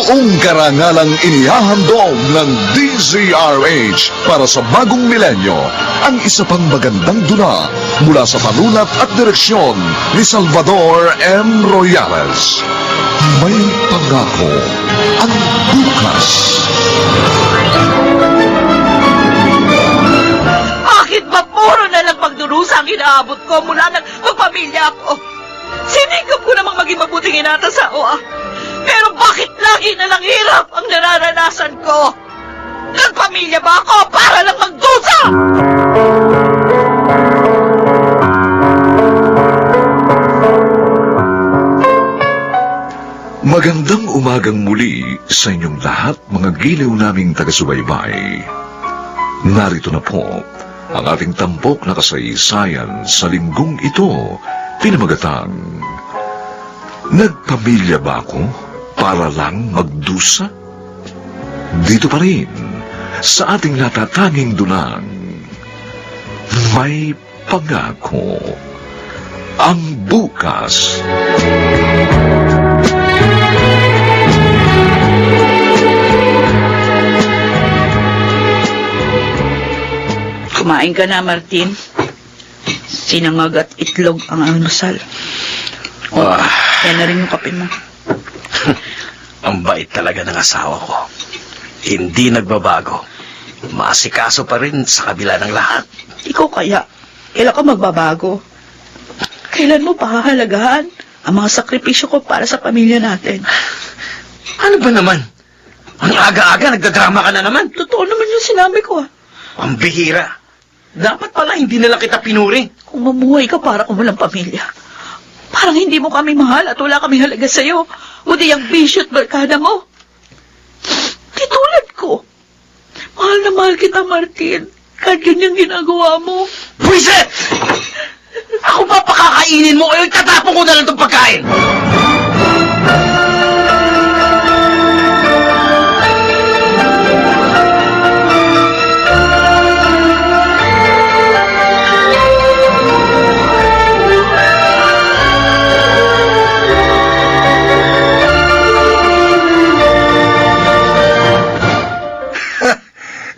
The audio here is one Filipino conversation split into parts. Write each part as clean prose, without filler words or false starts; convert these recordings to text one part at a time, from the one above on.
Buong karangalang inihahandog ng DZRH para sa bagong milenyo ang isa pang magandang dula mula sa panulat at direksyon ni Salvador M. Royales. May pangako ang bukas. Bakit ba puro na lang pagdurusa ang inaabot ko mula nang magpamilya ako? Sinikap ko namang maging mabuting ina at asawa. Pero bakit lagi na lang hirap ang nararanasan ko? Nagpamilya ba ako para lang magdusa? Magandang umagang muli sa inyong lahat, mga giliw naming taga-subaybay. Narito na po ang ating tampok na kasaysayan sa linggong ito, pinamagatang Nagpamilya ba ako para lang magdusa? Dito pa rin sa ating natatanging dunang May Pangako ang Bukas. Kumain ka na, Martin. Sinangag at itlog ang almusal. Yan na rin yung kape mo. Ang bait talaga ng asawa ko. Hindi nagbabago. Maasikaso pa rin sa kabila ng lahat. Ikaw kaya, kailan ka magbabago? Kailan mo pahahalagahan ang mga sakripisyo ko para sa pamilya natin? Ano ba naman? Ang aga-aga, nagdadrama ka na naman. Totoo naman yung sinabi ko. Ang bihira. Dapat pala hindi na lang kita pinuri. Kung mamuhay ka para kung walang pamilya. Parang hindi mo kami mahal at wala kami halaga sa'yo. O di ang bisyo at barkada mo. Di tulad ko. Mahal na mahal kita, Martin. Kahit ganyang ginagawa mo. Buisit! Ako ba pakakainin mo o itatapon ko na lang itong pagkain?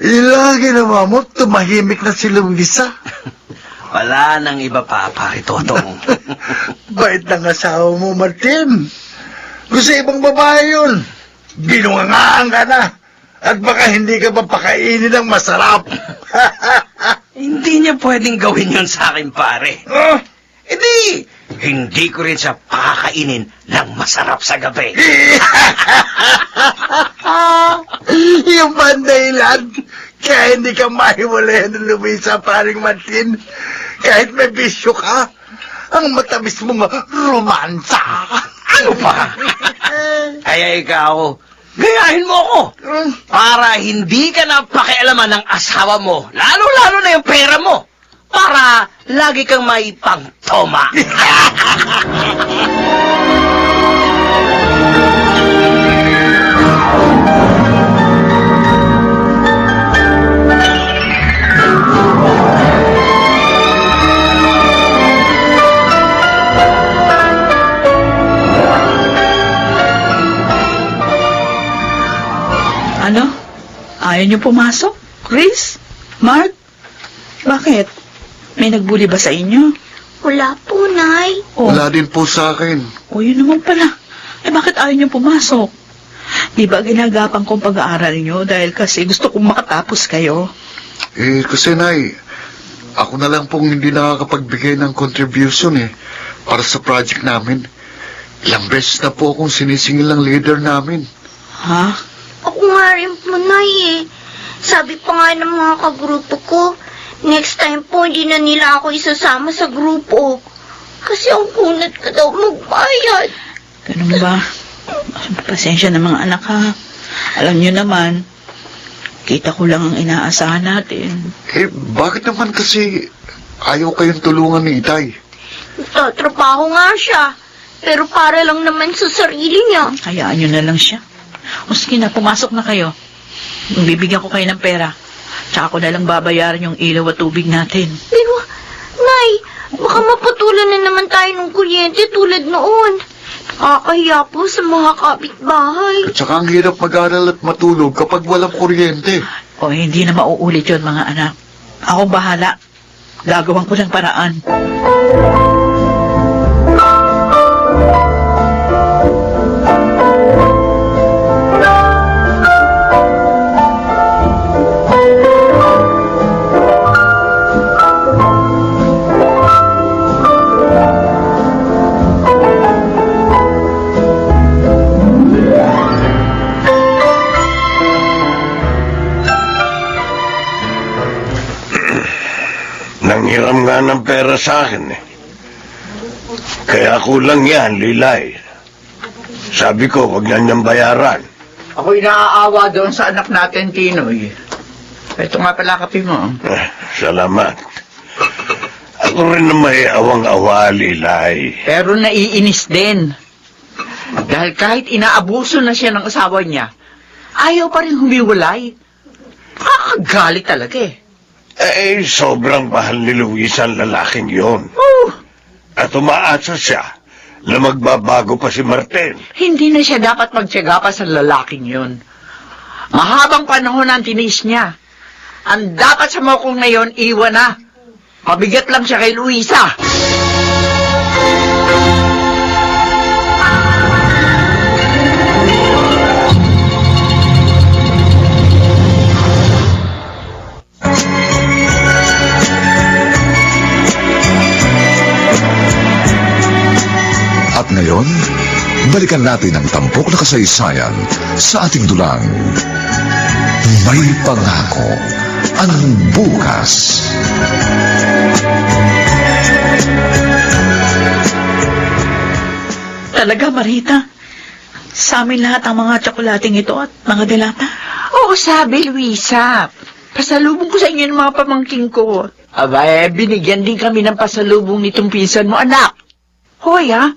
Ilang ginawa mo, tumahimik na si Luisa. Wala nang iba pa, pare Totong. Bait ng asawa mo, Martin. Gusto ibang babae yun. Binungangaan ka na. At baka hindi ka pa pakainin ng masarap. Hindi niya pwedeng gawin yun sa akin, pare. Oh, Hindi ko rin siya pakakainin ng masarap sa gabi. yung bandahilan. Kaya hindi ka mahiwalayan ng Luisa, paring Martin. Kahit may bisyo ka, ang matamis mong romansa. Ano pa? Kaya ikaw, gayahin mo ako. Para hindi ka na pakialaman ng asawa mo. Lalo-lalo na yung pera mo. Para lagi kang may pangtoma. Ano? Ayaw niyo pumasok? Chris? Mark? Bakit? May nagbuli ba sa inyo? Wala po, Nay. Oh, Wala din po sa akin. yun naman pala. Bakit ayaw niyo pumasok? Di ba ginagapang kong pag-aaral niyo dahil kasi gusto kong makatapos kayo? Kasi Nay, ako na lang pong hindi nakakapagbigay ng contribution para sa project namin. Ilang beses na po akong sinisingil ng leader namin. Ha? Ako nga rin po, Nay. Sabi pa nga ng mga kagrupo ko, next time po, hindi na nila ako isasama sa grupo. Kasi ang kunat ka daw magbayad. Ganun ba? Pasensya na mga anak ha. Alam niyo naman, kita ko lang ang inaasahan natin. Bakit naman kasi ayaw kayong tulungan ni Itay? Tatrabaho nga siya. Pero para lang naman sa sarili niya. Hayaan niyo na lang siya. O sige na, pumasok na kayo. Bibigyan ko kayo ng pera. Tsaka ko na lang babayaran yung ilaw at tubig natin. Pero, Nay, baka mapatulan na naman tayo ng kuryente tulad noon. Nakakahiya po sa mga kapitbahay. At saka ang hirap mag-aral at matulog kapag walang kuryente. O hindi na mauulit yun, mga anak. Ako bahala. Gagawin ko ng paraan. Nanghiram nga ng pera sa akin eh. Kaya kulang yan, Lilay. Sabi ko, wag na niyang bayaran. Ako'y naaawa doon sa anak natin, Tinoy. Ito nga pala kape mo. Salamat. Ako rin na may awang-awa, Lilay. Pero naiinis din. Dahil kahit inaabuso na siya ng asawa niya, ayaw pa rin humiwalay. Nakakagalit talaga eh. Eh, sobrang mahal ni Luis ang lalaking yon. At umaasa siya na magbabago pa si Martin. Hindi na siya dapat magtiyaga pa sa lalaking yun. Mahabang panahon ang tinis niya. Ang dapat sa mokong ngayon, iwan na. Pabigat lang siya kay Luisa. At ngayon, balikan natin ang tampok na kasaysayan sa ating dulang. May pangako ang bukas. Talaga, Marita? Sa amin lahat ang mga tsokolating ito at mga delata? Oo, sabi, Luisa. Pasalubong ko sa inyo ng mga pamangking ko. Aba, binigyan din kami ng pasalubong nitong pinsan mo, anak. Hoy, ha?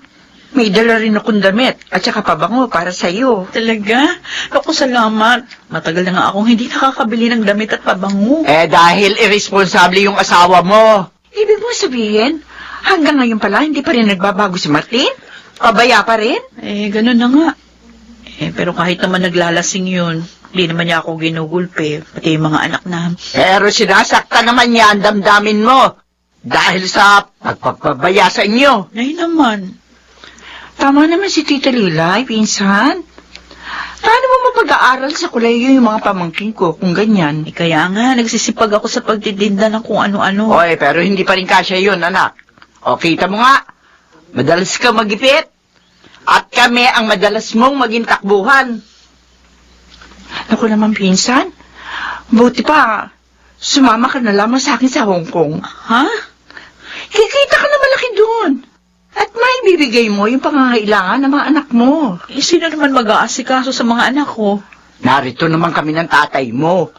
May dala rin akong damit at saka pabango para sa iyo. Talaga? Ako, salamat. Matagal na nga akong hindi nakakabili ng damit at pabango. Dahil irresponsable yung asawa mo. Ibig mo sabihin, hanggang ngayon pala, hindi pa rin nagbabago si Martin? Pabaya pa rin? Ganun na nga. Pero kahit naman naglalasing yun, hindi naman niya ako ginugulpe, pati yung mga anak na. Pero sinasaktan naman niya ang damdamin mo. Dahil sa pagpapabaya sa inyo. Nay naman. Tama naman si Tita Lilay, pinsan. Paano mo mapag-aaral sa kolehiyo yung mga pamangkin ko kung ganyan? Kaya nga, nagsisipag ako sa pagtitinda ng kung ano-ano. Oy, pero hindi pa rin kasya yun, anak. O, kita mo nga. Madalas ka magipit. At kami ang madalas mong maging takbuhan. Naku naman, pinsan. Buti pa, sumama ka na lamang sa akin sa Hong Kong. Ha? Kikita ka na malaki doon. At may bibigay mo yung pangangailangan ng mga anak mo. Sino naman mag-aasikaso sa mga anak ko? Narito naman kami ng tatay mo.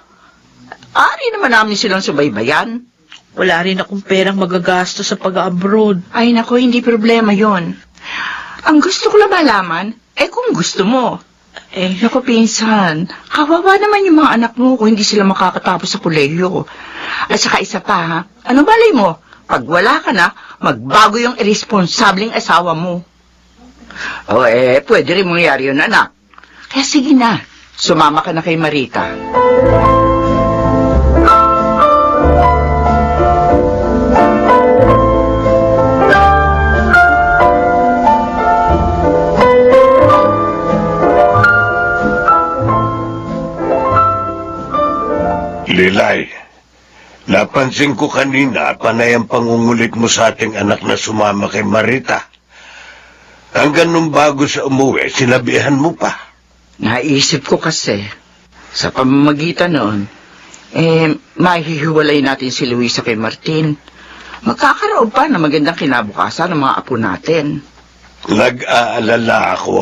Ari naman namin silang subaybayan. Wala rin akong perang magagasto sa pag-abroad. Ay nako, hindi problema yon. Ang gusto ko lang malaman, kung gusto mo. Naku, pinsan, kawawa naman yung mga anak mo kung hindi sila makakatapos sa kolehiyo. At saka isa pa, ha? Ano balay mo? Pag wala ka na, magbago yung irresponsableng asawa mo. Pwede rin mangyari yun, anak. Kaya sige na, sumama ka na kay Marita. Lilay, napansin ko kanina, panay ang pangungulit mo sa ating anak na sumama kay Marita. Hanggang nung bago sa umuwi, sinabihan mo pa. Naisip ko kasi, sa pamamagitan noon, mahihiwalay natin si Luisa kay Martin. Magkakaroon pa na magandang kinabukasan ng mga apo natin. Nag-aalala ako.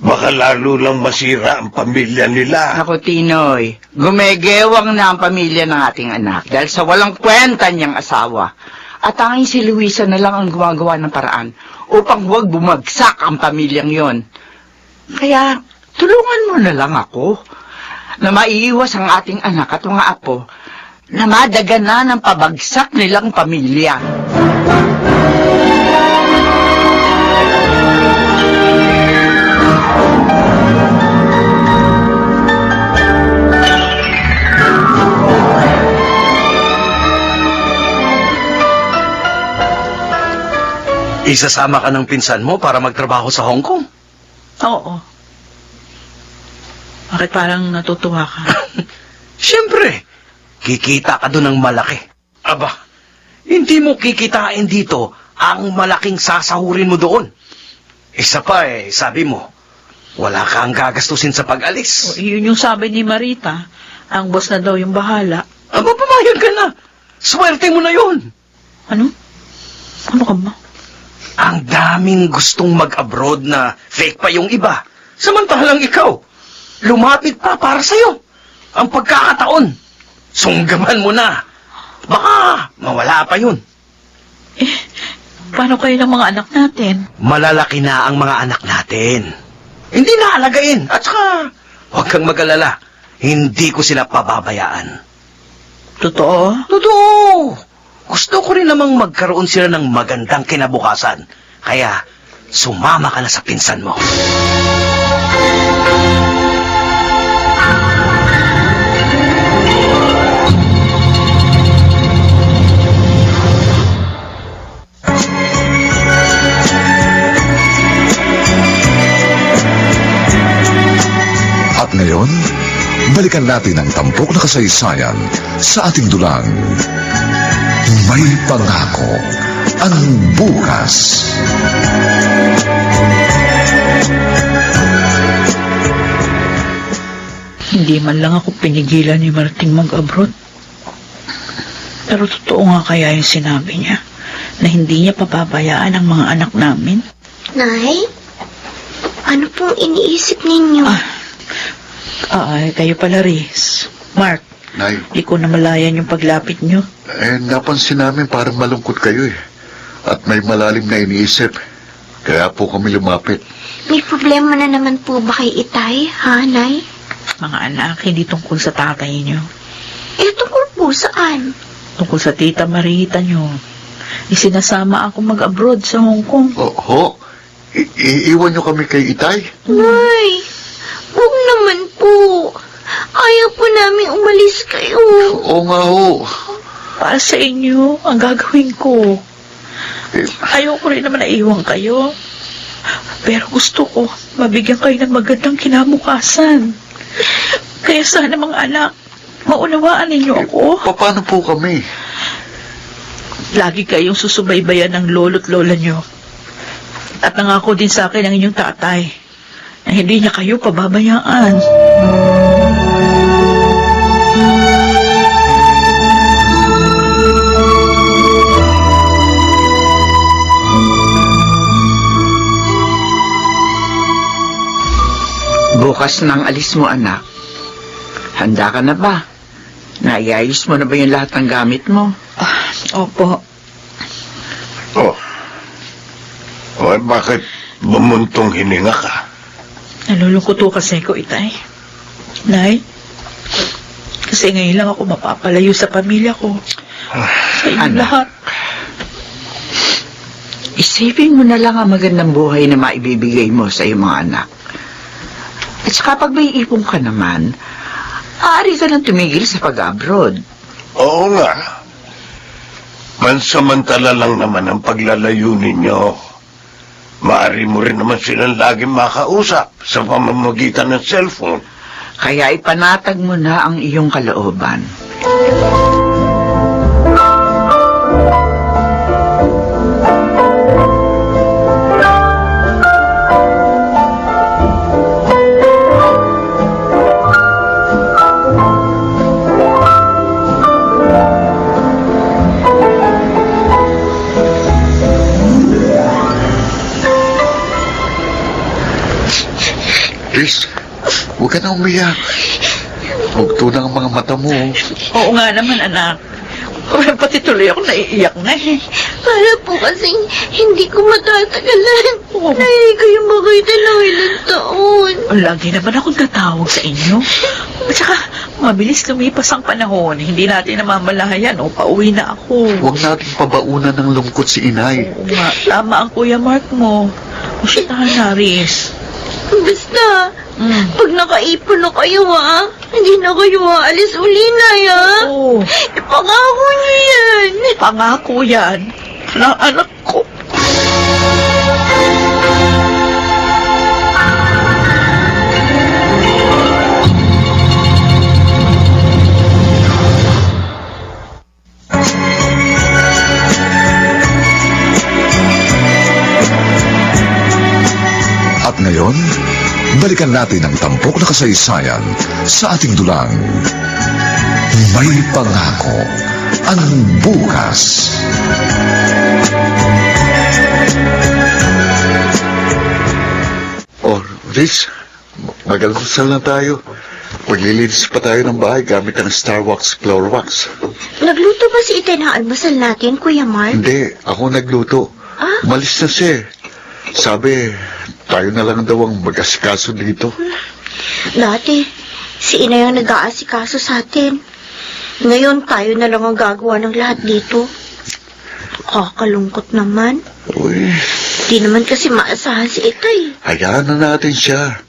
Baka lalo lang masira ang pamilya nila. Ako, Tinoy, gumegewang na ang pamilya ng ating anak dahil sa walang kwenta niyang asawa. At tanging si Luisa na lang ang gumagawa ng paraan upang huwag bumagsak ang pamilyang yon. Kaya, tulungan mo na lang ako na maiiwas ang ating anak at mga apo na madagana ng pabagsak nilang pamilya. Isasama ka ng pinsan mo para magtrabaho sa Hong Kong? Oo. Bakit parang natutuwa ka? Siyempre, kikita ka doon ng malaki. Aba, hindi mo kikitain dito ang malaking sasahurin mo doon. Isa pa sabi mo, wala kang gagastusin sa pag-alis. Yun yung sabi ni Marita. Ang boss na daw yung bahala. Aba, pumayag ka na. Swerte mo na yun. Ano? Ano ka ba? Ang daming gustong mag-abroad na fake pa yung iba. Samantalang ikaw, lumapit pa para sa'yo. Ang pagkakataon, sunggaban mo na. Baka mawala pa yun. Paano kayo ng mga anak natin? Malalaki na ang mga anak natin. Hindi na alagain. At saka, huwag kang mag-alala. Hindi ko sila pababayaan. Totoo? Totoo. Gusto ko rin namang magkaroon sila ng magandang kinabukasan. Kaya, sumama ka na sa pinsan mo. At ngayon, balikan natin ang tampok na kasaysayan sa ating dulang. May pangako ang bukas. Hindi man lang ako pinigilan ni Marting mag-abroad. Pero totoo nga kaya yung sinabi niya na hindi niya papabayaan ang mga anak namin. Nay, ano pong iniisip ninyo? Kayo pala, Riz. Mark, Nay, di ko namalayan yung paglapit niyo. napansin namin parang malungkot kayo At may malalim na iniisip. Kaya po kami lumapit. May problema na naman po ba kay Itay, ha, Nay? Mga anak, hindi tungkol sa tatay niyo. Tungkol po saan? Tungkol sa tita Marita niyo. Isinasama ako mag-abroad sa Hong Kong. Iiwan nyo kami kay Itay? Nay, huwag naman po. Ayaw po namin umalis kayo. Oo nga ho. Para sa inyo, ang gagawin ko. Ayoko rin naman na iwan kayo. Pero gusto ko, mabigyan kayo ng magandang kinabukasan. Kaya sana mga anak, maunawaan ninyo ako. Paano po kami? Lagi kayong susubaybayan ng lolo't lola nyo. At nangako din sa akin ang inyong tatay na hindi niya kayo pababayaan. Bukas nang alis mo, anak. Handa ka na ba? Naiayos mo na ba yung lahat ng gamit mo? Opo. Bakit bumuntong hininga ka? Nalulungkot ko kasi ko, Itay. Nay, kasi ngayon lang ako mapapalayo sa pamilya ko. Sa inyo Anak. lahat. Isipin mo na lang ang magandang buhay na maibibigay mo sa iyong mga anak. At saka pag may ipon ka naman, aari ka nang tumigil sa pag-abroad. Oo nga. Mansamantala lang naman ang paglalayo ninyo. Maaari mo rin naman silang laging makausap sa pamamagitan ng cellphone. Kaya ipanatag mo na ang iyong kalooban. Liz, huwag ka na umiyak. Magtunang ang mga mata mo. Oo nga naman, anak. Pati tuloy ako naiiyak na eh. Para po kasing hindi ko matatagalan. Oo. Nay, kayo makita ng ilang taon. Lagi naman akong tatawag sa inyo. At saka, mabilis lumipas ang panahon. Hindi natin namamalayan o pauwi na ako. Huwag natin pabaunan ng lungkot si Inay. Oo nga, tama ang Kuya Mark mo. O siya na, Riz. Basta, pag nakaipon na kayo, hindi na kayo aalis uli, Nay, Oo, Ipangako niyo yan. pangako yan ng anak ko. At ngayon, balikan natin ang tampok na kasaysayan sa ating dulang. May pangako ang bukas. Oh, Riz, mag-almusal na tayo. Maglilinis pa tayo ng bahay gamit ang Star Wax Floor Wax. Nagluto ba si Itay ng almusal natin, Kuya Mark? Hindi, ako nagluto. Ah? Malis na siya. Sabi, tayo na lang daw ang mag-asikaso dito. Dati, si Inay ang nag-aasikaso sa atin. Ngayon, tayo na lang ang gagawa ng lahat dito. Kakalungkot naman. Uy, Di naman kasi maasahan si Itay. hayaan na natin siya.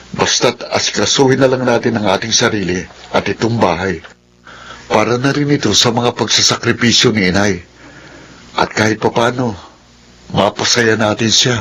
Basta't asikasuhin na lang natin ang ating sarili at itong bahay. Para na rin ito sa mga pagsasakripisyo ni Inay. At kahit papano, mapasaya natin siya.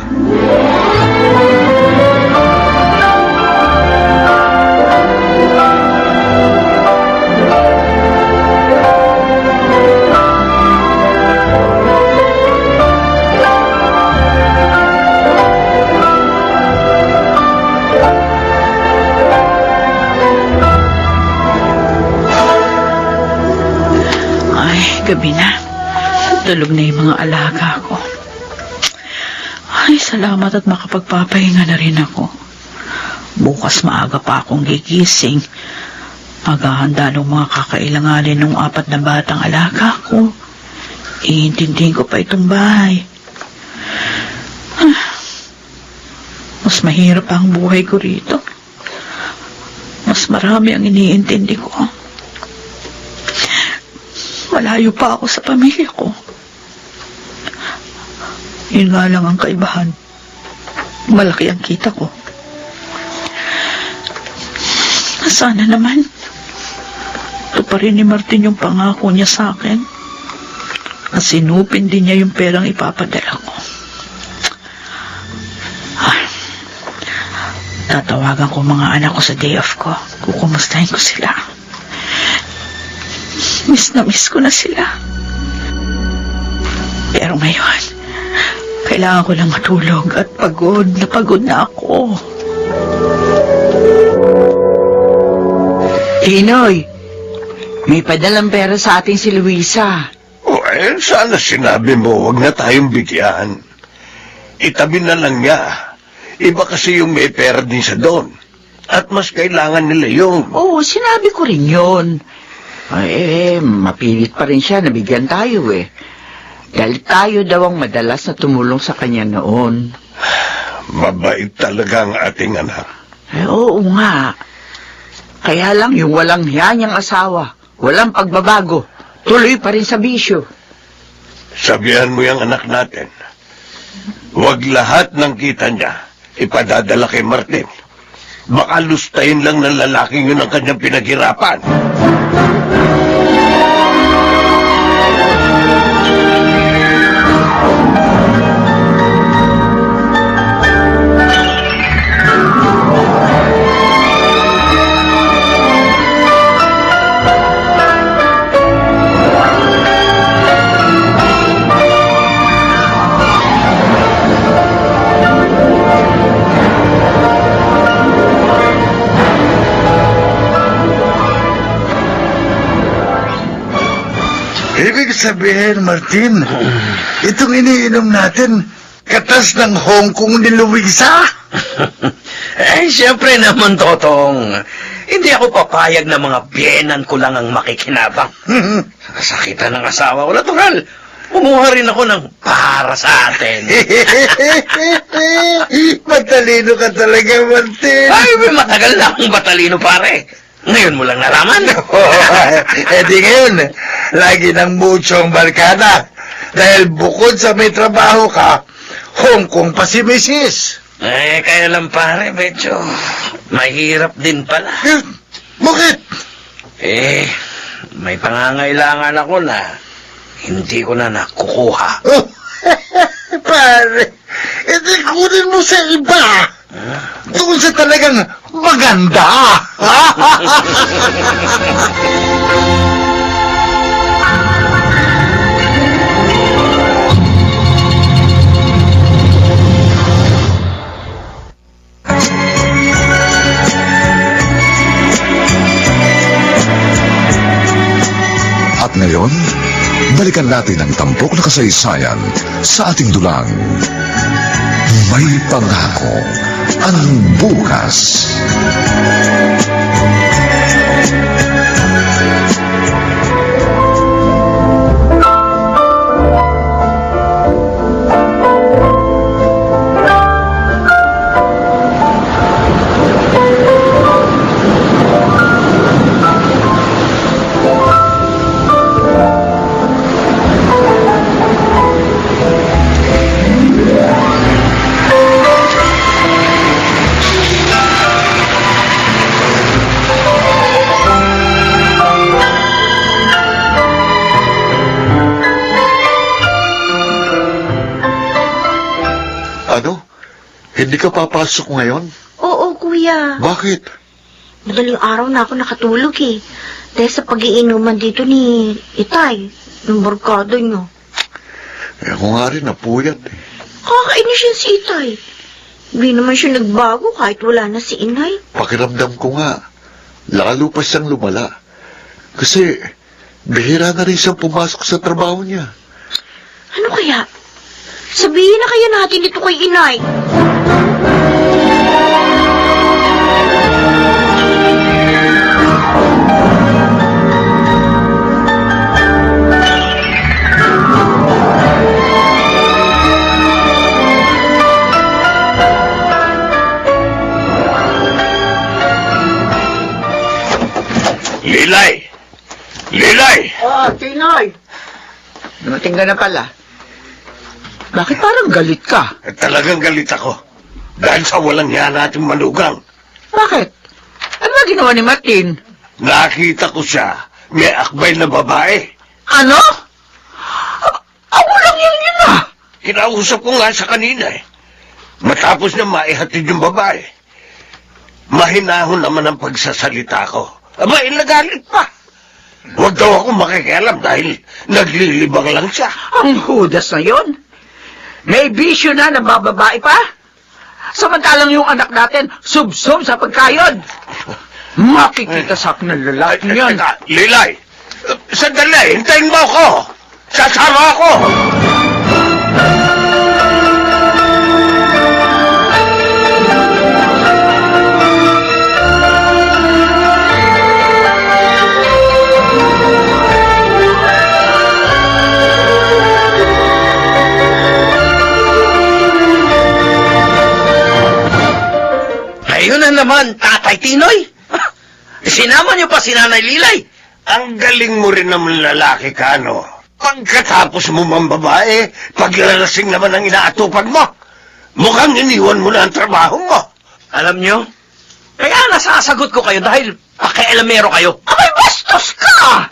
Ay, gabi na. Tulog na yung mga alaga ko. Ay, salamat at makapagpapahinga na rin ako. Bukas maaga pa akong gigising. Maghahanda ng mga kakailanganin ng 4 na batang alaga ko. Iintindihin ko pa itong bahay. Mas mahirap ang buhay ko rito. Mas marami ang iniintindi ko. Malayo pa ako sa pamilya ko. Yun nga lang ang kaibahan. Malaki ang kita ko. Sana naman, tuparin ni Martin yung pangako niya sa akin. At sinupin din niya yung perang ipapadala ko. Tatawagan ko mga anak ko sa day off ko. Kukumustahin ko sila. Miss na miss ko na sila. Pero ngayon, kailangan ko lang matulog at pagod na ako. Tinoy, may padalang pera sa ating si Luisa. O sana sinabi mo, wag na tayong bigyan. Itabi na lang niya. Iba kasi yung may pera din sa doon. At mas kailangan nila yung... Oo, sinabi ko rin yun. Ay, mapilit pa rin siya, nabigyan tayo eh. Dahil tayo daw ang madalas na tumulong sa kanya noon. Mabait talaga ang ating anak. Oo nga. Kaya lang yung walang hiya niyang asawa, walang pagbabago, tuloy pa rin sa bisyo. Sabihan mo yung anak natin. Huwag lahat ng kita niya ipadadala kay Martin. Baka lustayin lang ng lalaking yun ang kanyang pinaghirapan. Ibig sabihin, Martin, itong iniinom natin, katas ng Hong Kong ni Luisa? Siyempre naman, Totong. Hindi ako papayag na mga biyenan ko lang ang makikinabang. Sakitan ng asawa ko, natural. Kumuha rin ako ng para sa atin. Matalino ka talaga, Martin. Ay, may matagal na akong batalino, pare. Ngayon mo lang nalaman. Di ngayon, lagi ng muchong barkada. Dahil bukod sa may trabaho ka, Hong Kong pa si Mrs. Kaya lang, pare, medyo mahirap din pala. Bakit? May pangangailangan ako na hindi ko na nakukuha. pare. Edi kunin mo sa iba. Doon sa talagang maganda. At ngayon, balikan natin ang tampok na kasaysayan sa ating dulang. May pangako ang bukas. Ano? Hindi ka papasok ngayon? Oo, kuya. Bakit? Madaling araw na ako nakatulog eh. Dahil sa pag-iinuman dito ni Itay, ng barkada niyo. Eh, ako nga rin napuyat eh. Kakainis yan si Itay. Hindi naman siya nagbago kahit wala na si Inay. Pakiramdam ko nga, lalo pa siyang lumala. Kasi, bihira na rin siyang pumasok sa trabaho niya. Ano kaya? Sabihin na kaya natin ito kay Inay. Lilay! Lilay! Ah, Tinoy! Dumating ka na pala. Bakit parang galit ka? Talagang galit ako. Dahil sa walang hiya nating manugang. Bakit? Ano ba ginawa ni Martin? Nakita ko siya. May akbay na babae. Ano? Ako lang yun ah! Kinausap ko nga sa kanina eh. Matapos na maihatid yung babae. Mahinahon naman ang pagsasalita ko. Aba, nagalit pa. Huwag daw ako makikialam dahil naglilibang lang siya. Ang hudas na yun. May bisyo na bababae pa. Samantalang yung anak natin, sub-sub sa pagkayod. Makikita sa akin ng lalaki yan. Teka, Lilay! Sandali, hintayin mo ako! Sasama ako! Ayun na naman, Tatay Tinoy. Sinama niyo pa si Nanay Lilay. Ang galing mo rin naman lalaki ka, no? Pagkatapos mo mang babae, paglalasing naman ang inaatupan mo. Mukhang iniwan mo na ang trabaho mo. Alam niyo, kaya nasasagot ko kayo dahil pakialamero kayo. Abay, bastos ka!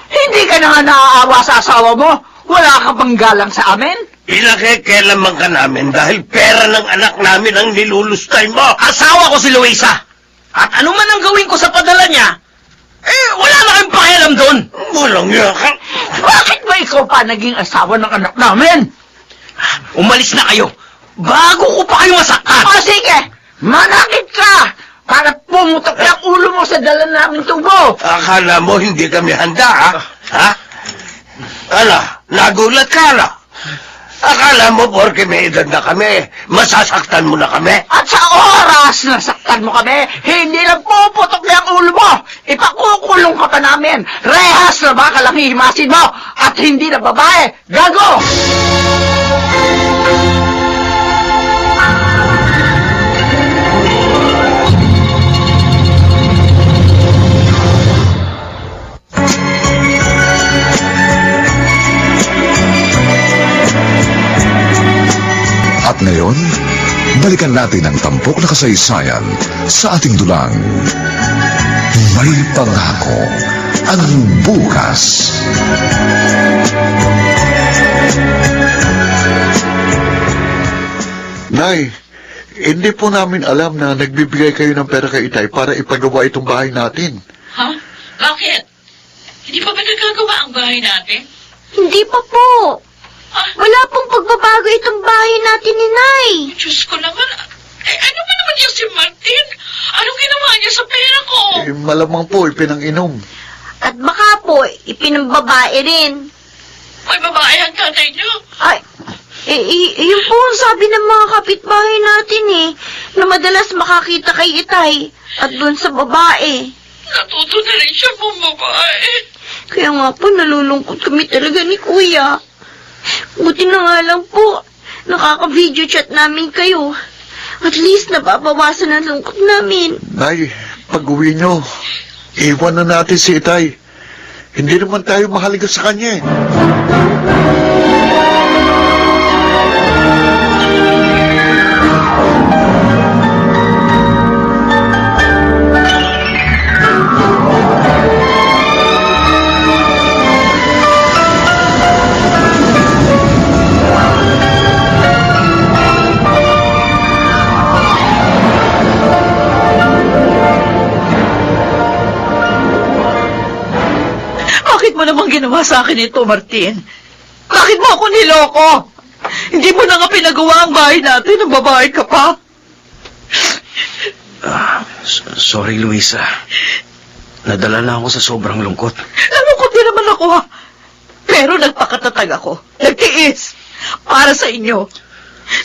Hindi ka na nga naaawa sa asawa mo. Wala ka bang galang sa amin? Pinakikialaman ka namin dahil pera ng anak namin ang nilulustay mo. Asawa ko si Luisa. At ano man ang gawin ko sa padala niya, wala na kayong pakialam doon. Walang yaka. Bakit ba ikaw pa naging asawa ng anak namin? Umalis na kayo. Bago ko pa kayo masaktan. O sige, manakit ka. Para pumutok ang ulo mo sa dala namin tubo. Akala mo hindi kami handa, ha? Ha? Ala, nagulat ka na. Akala mo porke may edad na kami, masasaktan mo na kami? At sa oras na saktan mo kami, hindi lang puputok na ang ulo mo. Ipakukulong ka pa namin. Rehas na baka lang hihimasin mo. At hindi na babae. Gago! At ngayon, balikan natin ang tampok na kasaysayan sa ating dulang. May pangako ang bukas. Nay, hindi po namin alam na nagbibigay kayo ng pera kay Itay para ipagawa itong bahay natin. Ha? Bakit? Hindi pa ba nagagawa ang bahay natin? Hindi pa po. Wala pong pagbabago itong bahay natin ni Nay. Diyos ko naman. Ano ba naman yung si Martin? Anong ginawa niya sa pera ko? Malamang po, ipinang-inom. At baka po, ipinambabae rin. May babae ang tatay niyo. Ay, yun po ang sabi ng mga kapitbahay natin na madalas makakita kay Itay at doon sa babae. Natuto na rin siya bumabae. Kaya nga po, nalulungkot kami talaga ni Kuya. Buti na nga lang po, nakaka-video chat namin kayo. At least nababawasan ang lungkot namin. Nay, pag-uwi nyo, iwan na natin si Itay. Hindi naman tayo mahalaga sa kanya eh. Bakit mo naman ginawa sa akin ito, Martin? Bakit mo ako niloko? Hindi mo na nga pinagawa ang bahay natin, ang babae ka pa. Sorry, Luisa. Nadala na ako sa sobrang lungkot. Nalungkot din naman ako, ha? Pero nagpakatatag ako. Nagtiis. Para sa inyo.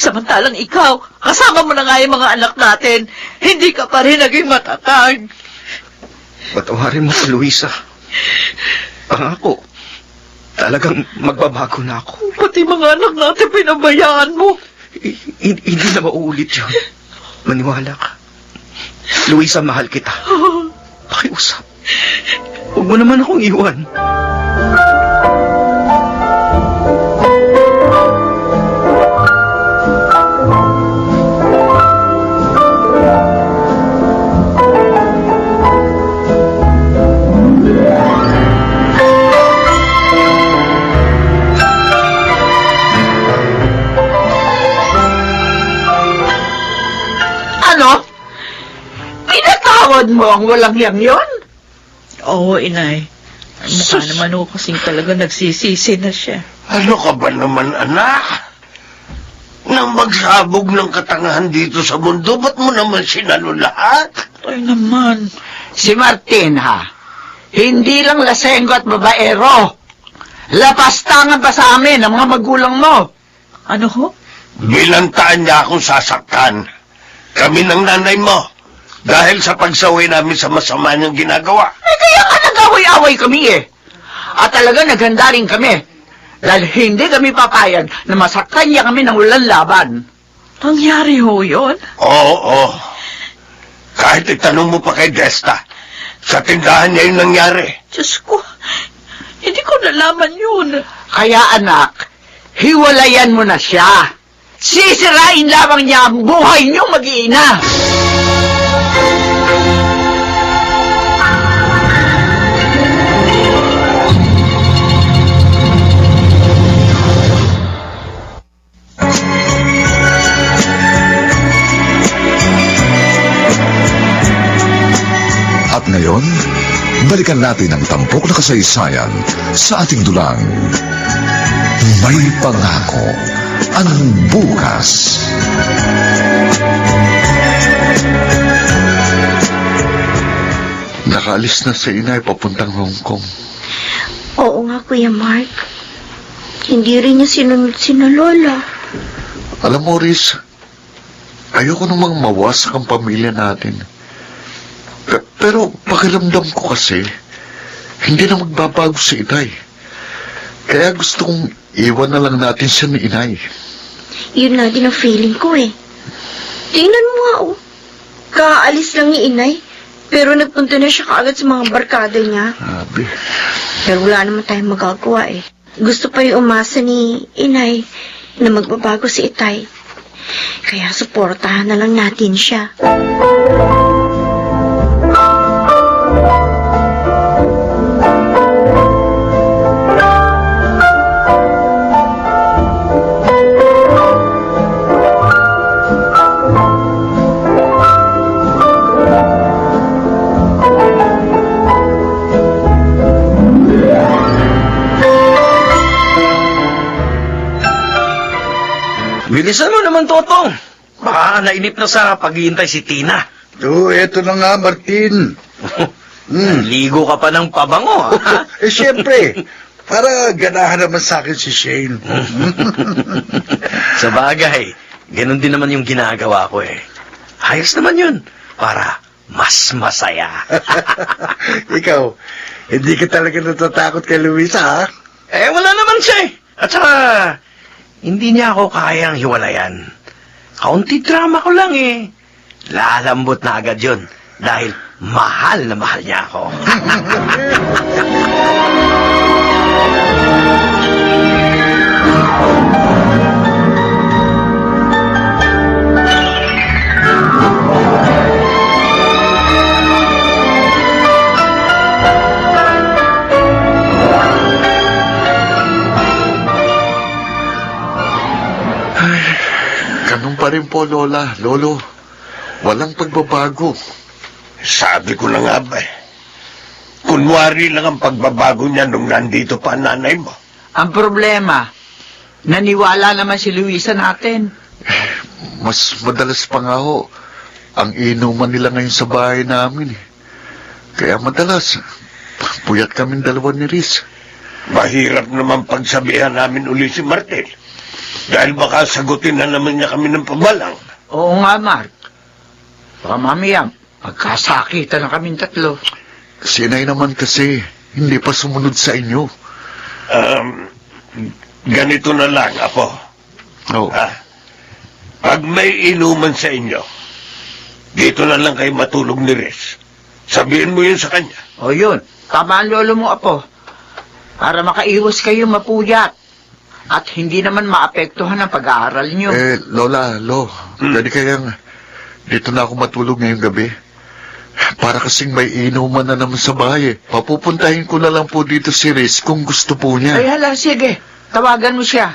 Samantalang ikaw, kasama mo na nga yung mga anak natin, hindi ka pa rin naging matatag. Patawarin mo ko, Luisa. Pangako, talagang magbabago na ako. Pati mga anak natin pinabayaan mo. Hindi na mauulit yun. Maniwala ka. Luisa, mahal kita. Pakiusap. Huwag mo naman akong iwan. Ano? Pinatawad mo ang walang hiyang yon? Oo, Inay. Ang mukha naman ako kasing talaga nagsisisi na siya. Ano ka ba naman, anak? Nang magsabog ng katangahan dito sa mundo, ba't mo naman sinalo lahat? Ay naman. Si Martin, ha? Hindi lang lasenggo at babaero. Lapastangan pa sa amin ang mga magulang mo. Ano ho? Binantaan niya akong sasaktan. Kami ng nanay mo. Dahil sa pagsaway namin sa masama niyang ginagawa. Kaya ka nag-away-away kami eh. At talaga naghanda rin kami. Dahil hindi kami papayag na masaktan niya kami ng walang laban. Nangyari ho yun? Oo. Kahit itanong mo pa kay Desta, sa tindahan niya yung nangyari. Diyos ko, hindi ko nalaman yun. Kaya anak, hiwalayan mo na siya. Sisirain lamang niya ang buhay niyong mag-iina. At ngayon, balikan natin ang tampok na kasaysayan sa ating dulang. May pangako ang bukas. Nakaalis na si Inay papuntang Hong Kong. Oo nga, Kuya Mark. Hindi rin niya sinunod sina Lola. Alam mo, Riz, ayoko namang mawasak ang pamilya natin. Pero pakiramdam ko kasi, hindi na magbabago si Inay. Kaya gusto kong iwan na lang natin siya ni Inay. Yun na din ang feeling ko eh. Tingnan mo nga oh. Kaalis lang ni Inay, pero nagpunta na siya kaagad sa mga barkada niya. Sabi. Pero wala naman tayong magagawa eh. Gusto pa rin umasa ni Inay na magbabago si Itay. Kaya suportahan na lang natin siya. Bilisan mo naman, Totong. Baka nainip na sa paghihintay si Tina. Eto na nga, Martin. Ligo ka pa ng pabango, ha? Siyempre, para ganahan naman sa akin si Shane. Sa bagay, ganun din naman yung ginagawa ko eh. Ayos naman yun, para mas masaya. Ikaw, hindi ka talaga natatakot kay Luisa, ha? Wala naman siya eh. At saka, hindi niya ako kayang hiwalayan. Kaunti drama ko lang eh. Lalambot na agad yun dahil mahal na mahal niya ako. Ganun pa rin po, Lola, Lolo. Walang pagbabago. Sabi ko na nga ba eh. Kunwari lang ang pagbabago niya nung nandito pa ang nanay mo. Ang problema, naniwala naman si Luisa natin. Mas madalas pa nga ho ang inuman nila ngayon sa bahay namin. Kaya madalas, puyat kaming dalawa ni Riz. Mahirap naman pagsabihan namin uli si Martel. Dahil baka sagutin na naman niya kami ng pabalang. Oo nga, Mark. Baka mamaya, magkasakitan na kaming tatlo. Sinay naman kasi, hindi pa sumunod sa inyo. Ganito na lang, Apo. Oh. Pag may inuman sa inyo, dito na lang kayo matulog ni Riz. Sabihin mo yun sa kanya. O yun, tama ang lolo mo, Apo. Para makaiwas kayo mapuyat. At hindi naman maapektuhan ang pag-aaral nyo. Lola, pwede kayang dito na ako matulog ngayong gabi. Para kasing may inuman na naman sa bahay. Papupuntahin ko na lang po dito si Riz kung gusto po niya. Ay, hala, sige. Tawagan mo siya.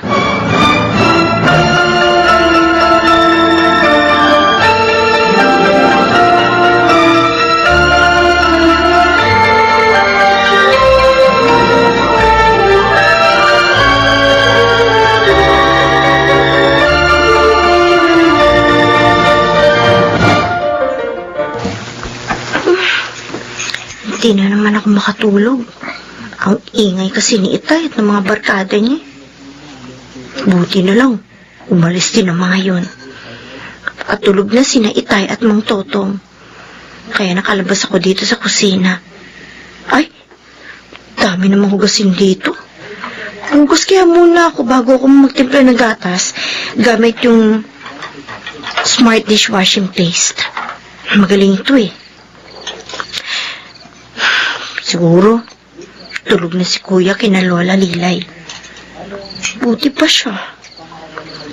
Hindi na naman ako makatulog. Ang ingay kasi ni Itay at ng mga barkada niya. Buti na lang, umalis din ang mga yun. At tulog na sina Itay at Mang Totong. Kaya nakalabas ako dito sa kusina. Ay, dami namang hugasin dito. Hugas kaya muna ako bago ako magtimpla ng gatas gamit yung Smart Dishwashing Paste. Magaling ito eh. Siguro, tulog na si Kuya kina Lola Lilay. Buti pa siya.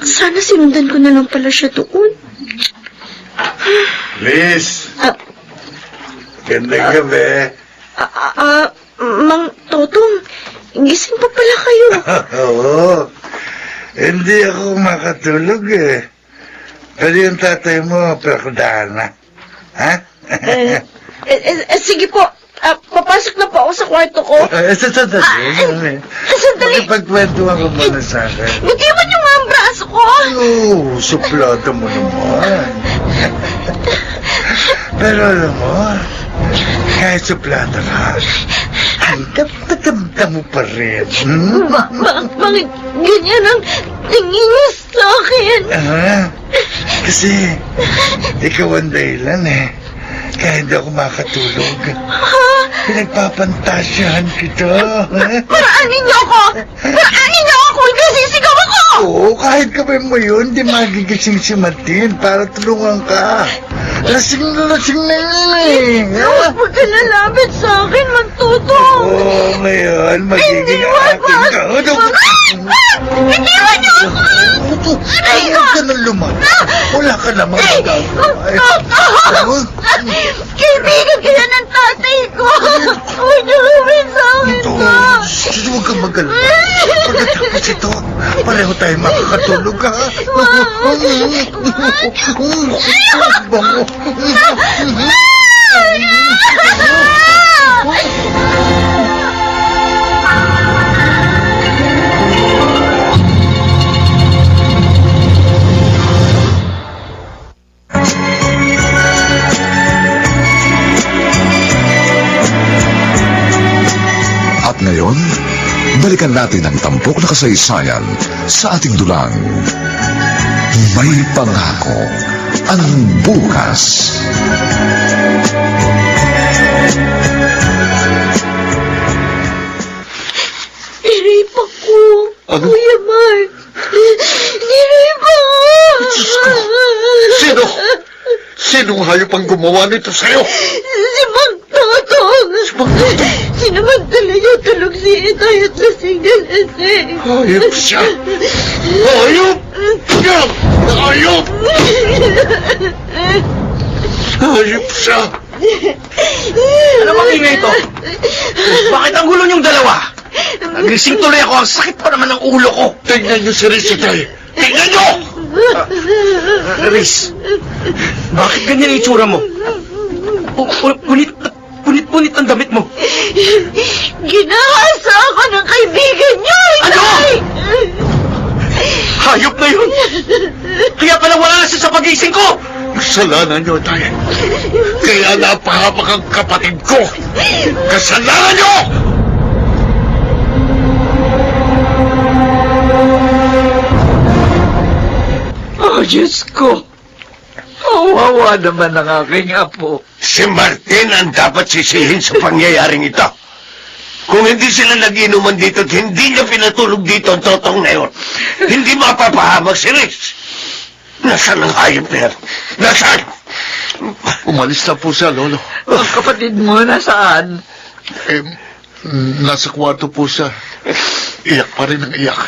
Sana sinundan ko na lang pala siya doon. Liz, gandang gabi. Mang Totong, gising pa pala kayo. Oo, hindi ako makatulog eh. Pero yung tatay mo, perakudahan na. Ha? Sige po, papasok na po ako sa kwarto ko. Sandali. Makipagkwentuhan ko muna sa akin. Butiwan yung mga braso ko. Oo, suplado mo naman. Pero alam mo, kahit suplado ka, damdam mo pa rin. Bakit ganyan ang tingin niyo sa akin? Kasi, ikaw ang dahilan eh. Kaya hindi ako makatulog. Pinagpapantasyahan kita. Paraanin niyo ako! Paraanin niyo ako! Nagsisigaw ako! Oo, kahit gawin mo yun, di magigising si Martin para tulungan ka. Lasing na yun eh. Huwag ka lalapit sa akin, Magtutong! Oo, ngayon, magiging akin ka. Iniwan niyo ako! Aray ko! Huwag ka nang lumabas. Wala ka namang magagawa. Kaibigan kaya ng tatay ko! Huwag niyo gawin sa akin Ito, to! huwag kang magalala. Pagkatapos ito, pareho tayo makakatulog ha. Bango. natin ang tampok na kasaysayan sa ating dulang. May pangako ang bukas. Nirape ako. Ano? Kuya Mark. Nirape ako. Sino? Sinong hayop ang gumawa nito sa'yo? Si Mang Totong. Sinamantala niya tulog si Itay at lasing na lasing. Hayop siya! Hayop! Yan! Hayop! Hayop siya! Ano bang ingay ito? Bakit ang gulo niyong dalawa? Nagising tuloy ako. Ang sakit pa naman ng ulo ko. Tingnan niyo si Riz, Itay! Tingnan niyo! Riz, bakit ganyan ang itsura mo? Punit ang damit mo. Ginahasa ako ng kaibigan niyo, Ano? Itay! Hayop na yun! Kaya pala wala na siya sa pagising ko! Kasalanan niyo, Itay! Kaya napahamak ang kapatid ko! Kasalanan niyo! Oh, Diyos ko. Kawawa naman ang aking apo. Si Martin ang dapat sisihin sa pangyayaring ito. Kung hindi sila nag-inuman dito at hindi niya pinatulog dito ang totong na yun, hindi mapapahamak si Riz. Nasaan ang hayop na yan? Nasaan? Umalis na po siya, Lolo. Ang kapatid mo, nasaan? Nasa kwarto po siya. Iyak pa rin ang iyak.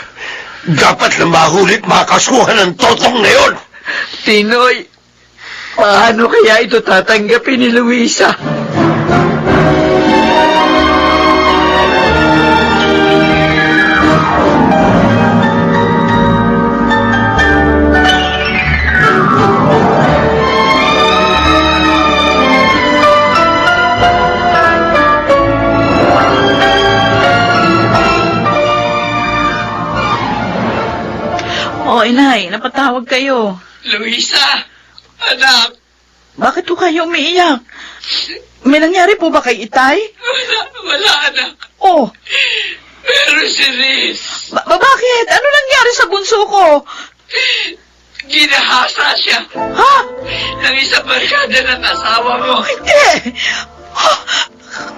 Dapat na mahulit makasuhan ng totong na yun. Tinoy, paano kaya ito tatanggapin ni Luisa? Oh, inay, napatawag kayo. Luisa, anak, Bakit po kayo umiiyak? May nangyari po ba kay Itay? wala anak. Oh, Pero si Riz, bakit? Ano nangyari sa bunso ko? ginahasa siya Ha? ng isang barkada ng asawa mo. Hindi! Ha?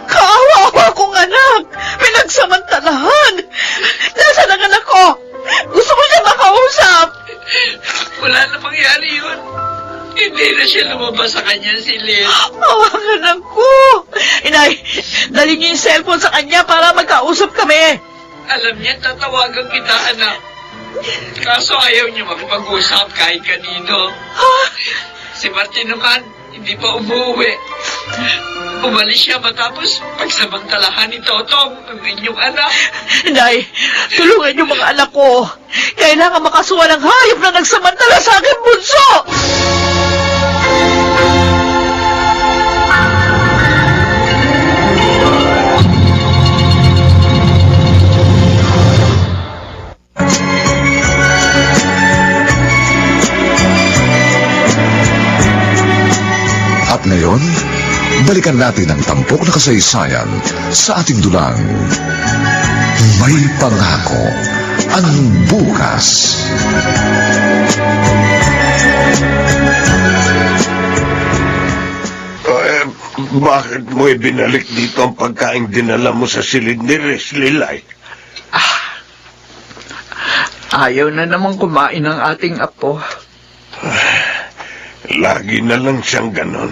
Kaawa kong anak! Pinagsamantalahan! Nasaan ang anak ko? Gusto ko siya makausap! Wala na mangyari yun. Hindi na siya lumabas sa kanya si Liz. Ang anak ko! Inay, dali niyo yung cellphone sa kanya para magkausap kami! Alam niya, tatawagan kita, anak. Kaso ayaw niya makipag-usap kahit kanino. Ha? Si Martin naman, hindi pa umuwi. Umalis siya matapos pagsamantalahan ni Totong, ang inyong anak. Inay, tulungan niyo mga anak ko. Kailangan makasuha ng hayop na nagsamantala sa aking bunso! At ngayon, balikan natin ang tampok na kasaysayan sa ating dulang. May pangako ang bukas. Bakit mo ibinalik dito ang pagkain dinala mo sa silid ni Riz, Lilay? Ayaw na naman kumain ng ating apo. Lagi na lang siyang ganon.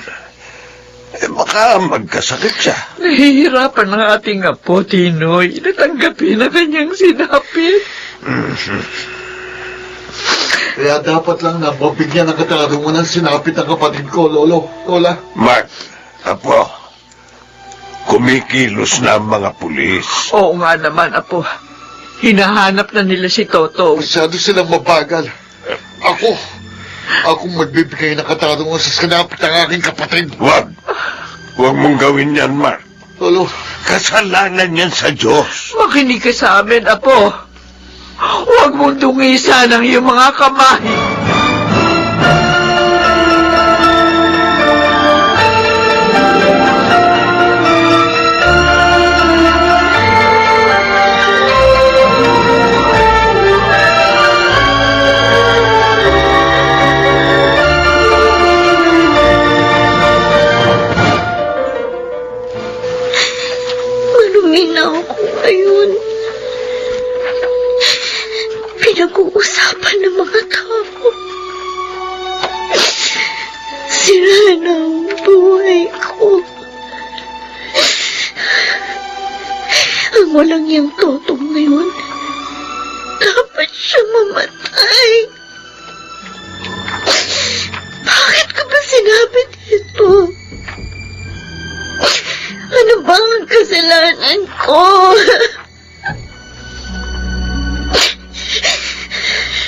Baka magkasakit siya. Nahihirapan ang ating apo, Tinoy. Natanggapin na kanyang sinapit. Kaya dapat lang na mabigyan ng katarungan ng sinapit ng kapatid ko, Lolo. Lola. Mark, apo, kumikilos na ang mga pulis. Oo nga naman, apo. Hinahanap na nila si Toto. Masyado silang mabagal. Ako magbibigay ng katarungan sa sinapit ng aking kapatid. Huwag mong gawin yan, Mark. Lolo. Kasalanan yan sa Diyos. Makinig ka sa amin, apo. Huwag mong dungisan ang iyong mga kamay. walang yung totong ngayon. Dapat siya mamatay. Bakit ko ba sinabi dito? Ano bang ang kasalanan ko?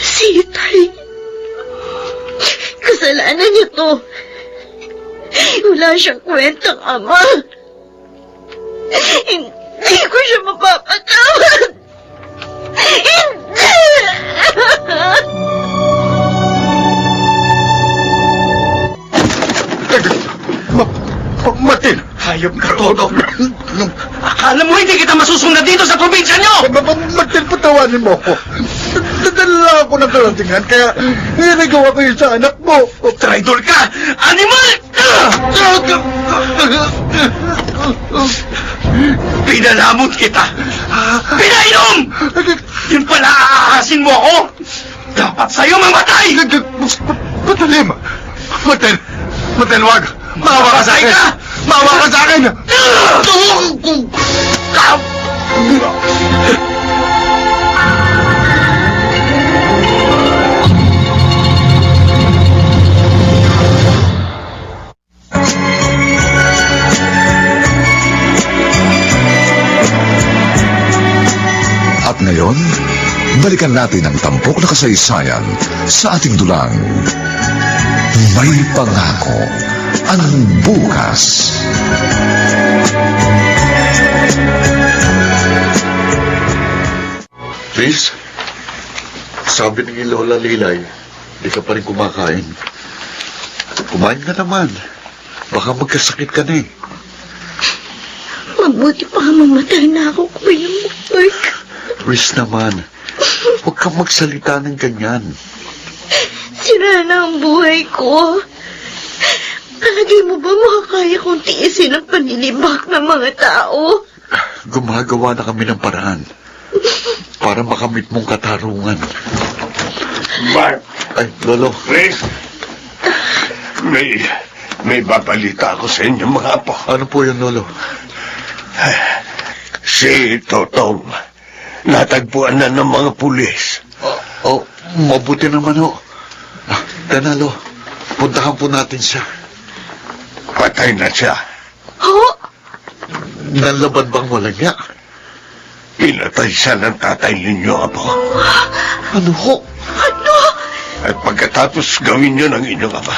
Si Itay. Kasalanan niya to. Wala siyang kwentang ama. Hindi ko siya mapapatawad. Hindi! Martin! Hayop ka, Toto. Akala mo hindi kita masusunod dito sa probinsya nyo? Martin, patawanin mo ako. Nadala lang ako ng karatingan, kaya niligaw ako yun sa anak mo. Traidor ka! Animal! Pinalamon kita! Pinainom! Yun pala aahasin mo ako! Dapat sa'yo mamatay! Matalim! Martin, wag! Maawa ka sa akin! Maawa ka sa akin! At ngayon, balikan natin ang tampok na kasaysayan sa ating dulang. May pangako ang bukas. Please, sabi ni Lola Lilay, di ka pa rin kumakain. Kumain ka naman. Baka magkasakit ka na eh. Mabuti pa mamatay na ako, Kuya Mark. Riz naman, huwag kang magsalita ng ganyan. Sira na ang buhay ko. Palagay mo ba makakaya kong tiisin ang panilibak ng mga tao? Gumagawa na kami ng paraan para makamit mong katarungan. Mark, Ay, Lolo. Riz, may babalita ako sa inyo, mga apo. Ano po yun, Lolo? Si Totong, natagpuan na ng mga pulis. Oh, mabuti naman ho. Danalo, puntahan po natin siya. Patay na siya. Ho? Nanlaban bang walang niya? Pinatay siya ng tatay ninyo, apo. Ano ho? Ano? At pagkatapos gawin niyo ng inyong ama,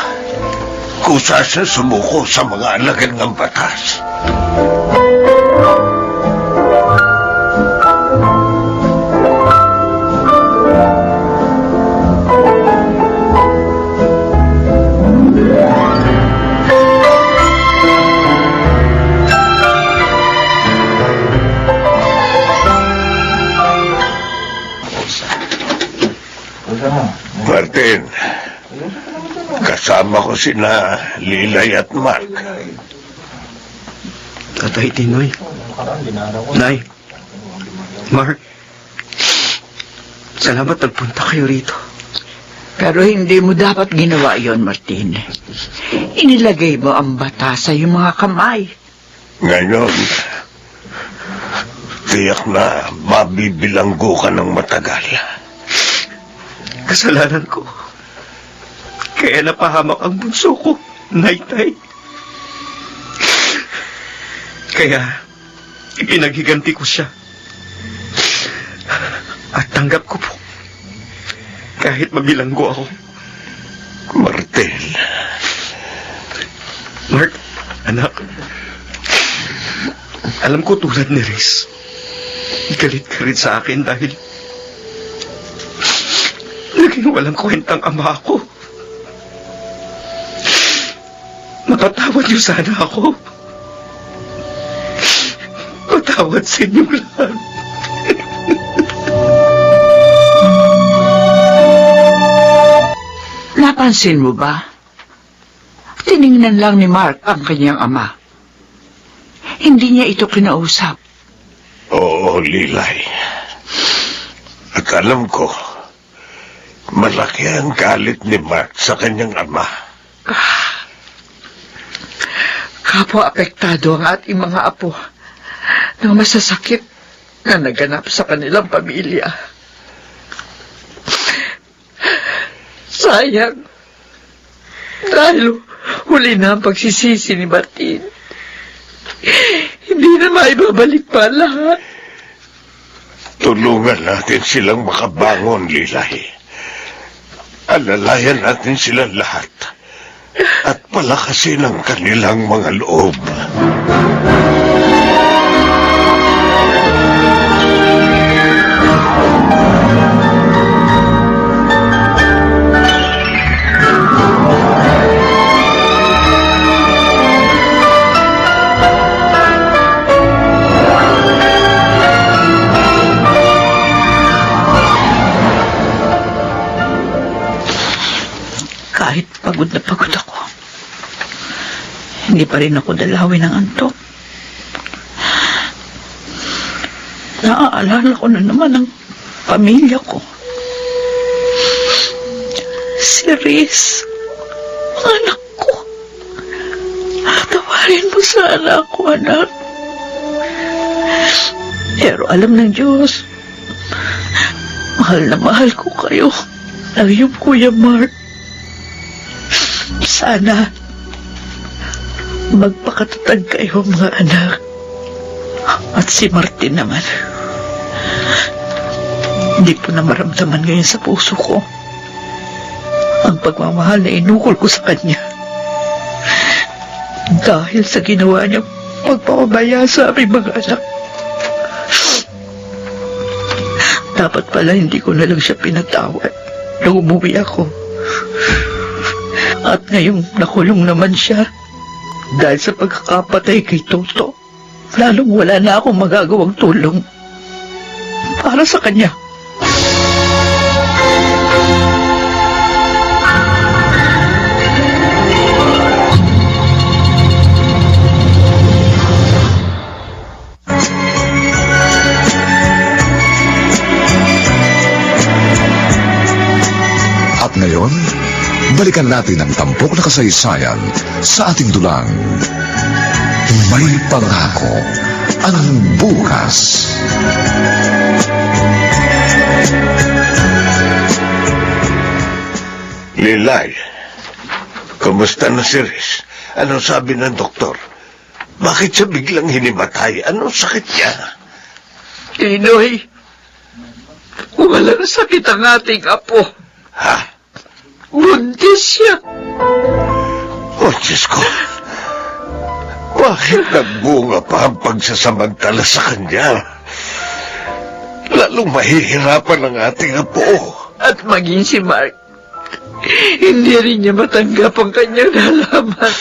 kusa siya sumuko sa mga alagad ng batas. Martin, kasama ko sina Lilay at Mark. Tatay Tinoy. Nay. Mark. Salamat nagpunta kayo rito. Pero hindi mo dapat ginawa yon, Martin. Inilagay mo ang bata sa iyong mga kamay. Ngayon, tiyak na mabibilanggo ka ng matagal. Kasalanan ko. Kaya napahamak ang bunso ko, Naytay. Kaya, ipinaghiganti ko siya. At tanggap ko po. Kahit mabilanggo ako. Martin. Mark, anak. Alam ko tulad ni Riz. Galit ka rin sa akin dahil naging walang kwentang ama ako. Mapatawad niyo sana ako. Patawad sa inyong lahat. Napansin mo ba? Tiningnan lang ni Mark ang kanyang ama. Hindi niya ito kinausap. Oo, Lilay. At alam ko, malaki ang galit ni Mark sa kanyang ama. Kapwa apektado ang ating mga apo ng masasakit na naganap sa kanilang pamilya. Sayang. Dahil huli na ang pagsisisi ni Martin. Hindi na maibabalik pa ang lahat. Tulungan natin silang makabangon, Lilay. Alalayan natin sila lahat. At palakasin ang kanilang mga loob. Kahit pagod na pagod ako, hindi pa rin ako dalawin ng antok. Naaalala ko na naman ang pamilya ko. Si Riz, ang anak ko. Tawarin mo sana ako, anak. Pero alam ng Diyos, mahal na mahal ko kayo ng iyong Kuya Mark. Sana magpakatatag kayo, mga anak. At si Martin naman, hindi po na maramdaman ngayon sa puso ko ang pagmamahal na inukol ko sa kanya. Dahil sa ginawa niya pagpapabaya sa aming mga anak. Dapat pala hindi ko na lang siya pinatawad nung umuwi ako. At ngayong nakulong naman siya dahil sa pagkakapatay kay Toto, lalong wala na akong magagawang tulong para sa kanya. At ngayon, balikan natin ang tampok na kasaysayan sa ating dulang. May pangako ang bukas. Lilay, kumusta na si Riz? Anong sabi ng doktor? Bakit siya biglang hinimatay? Anong sakit niya? Inoy, walang sakit ang ating apo. Ha? Buntis siya. Oh, Diyos ko. Bakit nagbunga pa ang pagsasamantala sa kanya? Lalong mahihirapan ang ating apo. At maging si Mark, hindi rin niya matanggap ang kanyang nalaman.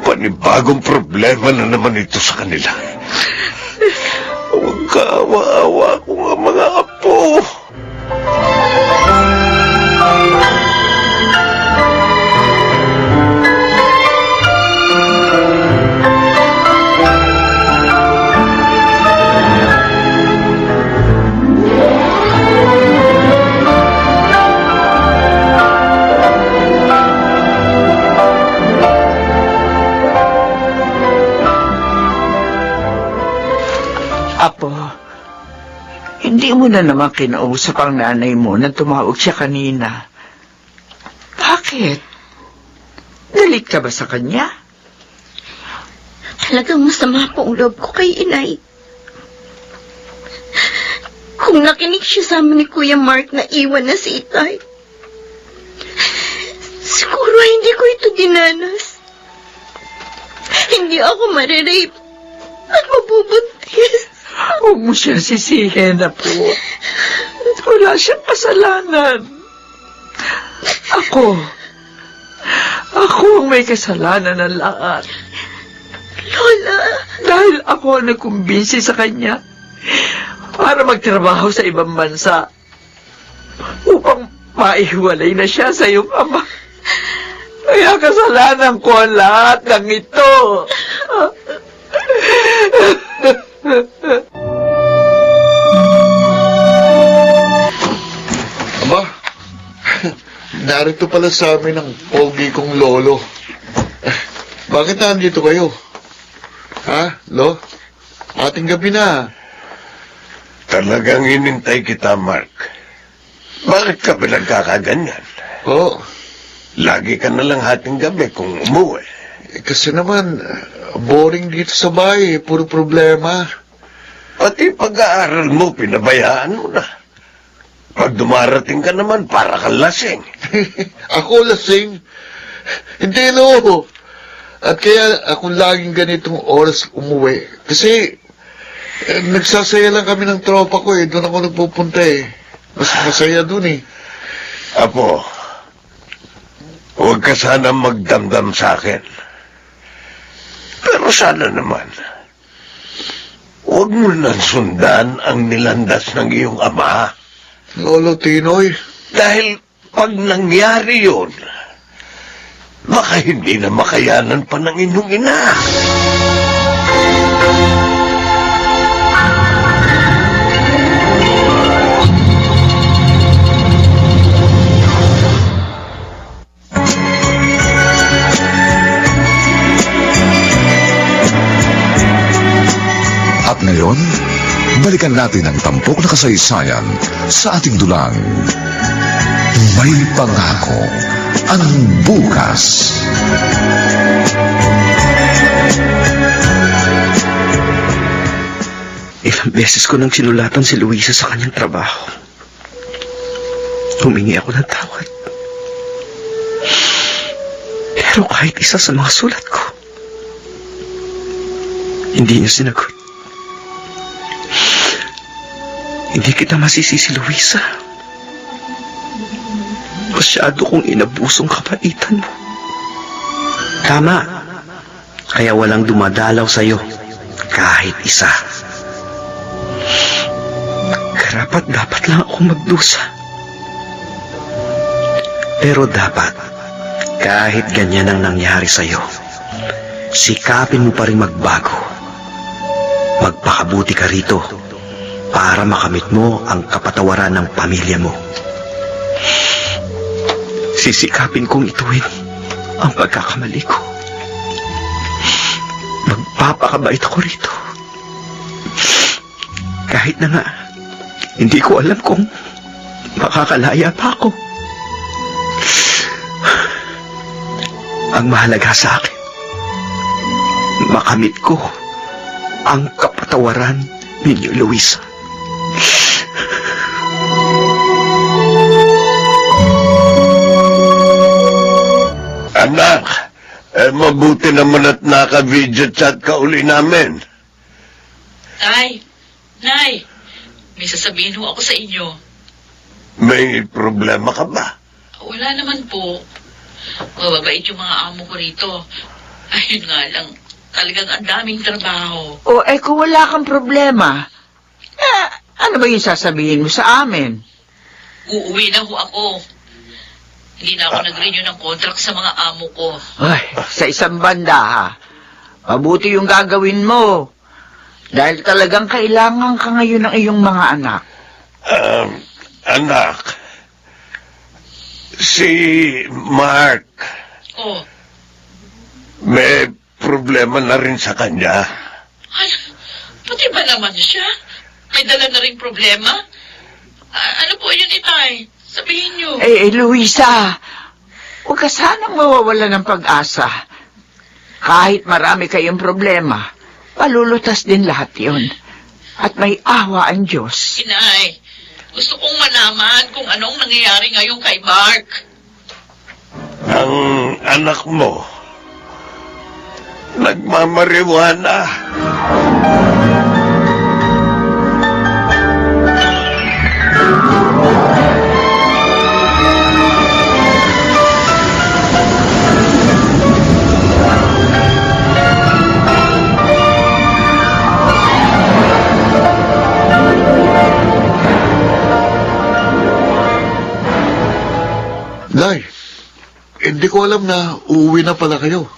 Panibagong problema na naman ito sa kanila. Huwag kaawa-awa ko ang mga apo. Apo, hindi mo na naman kinausap ang nanay mo nang tumawag siya kanina. Bakit? Galit ka ba sa kanya? Talagang masama po ang loob ko kay inay. Kung nakinig siya sa amin ni Kuya Mark na iwan na si Itay, siguro hindi ko ito dinanas. Hindi ako marirape at mabubuntis. Huwag mo siya sisihin, Apo. Wala siyang kasalanan. Ako ang may kasalanan ng lahat. Lola, Dahil ako ang nagkumbinsi sa kanya para magtrabaho sa ibang bansa upang maihiwalay na siya sa iyong ama. Kaya kasalanan ko ang lahat ng ito. Aba, narito pala sa amin ang pogi kong lolo. Bakit nandito kayo? Ha, Lo? Ating gabi na. Talagang inintay kita, Mark. Bakit ka ba nagkakaganyan? Oo. Lagi ka na lang hating gabi kung umuwi. Kasi naman, boring dito sa bahay. Puro problema. Pati pag-aaral mo, pinabayaan mo na. Pag dumarating ka naman, para kang lasing. Ako lasing. Hindi, no. At kaya ako laging ganitong oras umuwi. Kasi nagsasaya lang kami ng tropa ko eh. Doon ako nagpupunta eh. Mas masaya doon eh. Apo, huwag ka sana magdamdam sa akin. Pero sana naman, huwag mo nang sundan ang nilandas ng iyong ama. Lolo Tinoy. Dahil pag nangyari yun, baka hindi na makayanan pa ng inyong ina. At ngayon, balikan natin ang tampok na kasaysayan sa ating dulang. May pangako ang bukas. Ilang beses ko nang sinulatan si Luisa sa kanyang trabaho. Humingi ako ng tawad. Pero kahit isa sa mga sulat ko, hindi niya sinagot. Hindi kita masisisi, Luisa. Masyado kong inabusong kapaitan mo. Tama. Kaya walang dumadalaw sa'yo. Kahit isa. Karapat dapat lang ako magdusa. Pero dapat, kahit ganyan ang nangyari sa'yo, sikapin mo pa rin magbago. Magpakabuti ka rito para makamit mo ang kapatawaran ng pamilya mo. Sisikapin kong ituwin ang pagkakamali ko. Magpapakabait ako rito. Kahit na nga, hindi ko alam kung makakalaya pa ako. Ang mahalaga sa akin, makamit ko ang kapatawaran ninyo, Luisa. Anak, mabuti naman at naka-video chat ka uli namin. Nay, may sasabihin ho ako sa inyo. May problema ka ba? Wala naman po. Mababait yung mga amo ko rito. Ayun nga lang, talagang ang daming trabaho. O, kung wala kang problema, ano ba yung sasabihin mo sa amin? Uuwi na ho ako. Hindi na ako nag-renew ng contract sa mga amo ko. Ay, sa isang banda ha. Mabuti yung gagawin mo. Dahil talagang kailangan ka ngayon ng iyong mga anak. Anak, si Mark, Oh, may problema na rin sa kanya. ay, pati ba naman siya? May dala na rin problema? Ano po yun, Itay? Sabihin niyo. Luisa, huwag ka sanang mawawala ng pag-asa. Kahit marami kayong problema, palulutas din lahat yon. At may awa ang Diyos. Inay, gusto kong malaman kung anong nangyayari ngayon kay Mark. Ang anak mo, nagmamariwana. Nay, hindi ko alam na uuwi na pala kayo.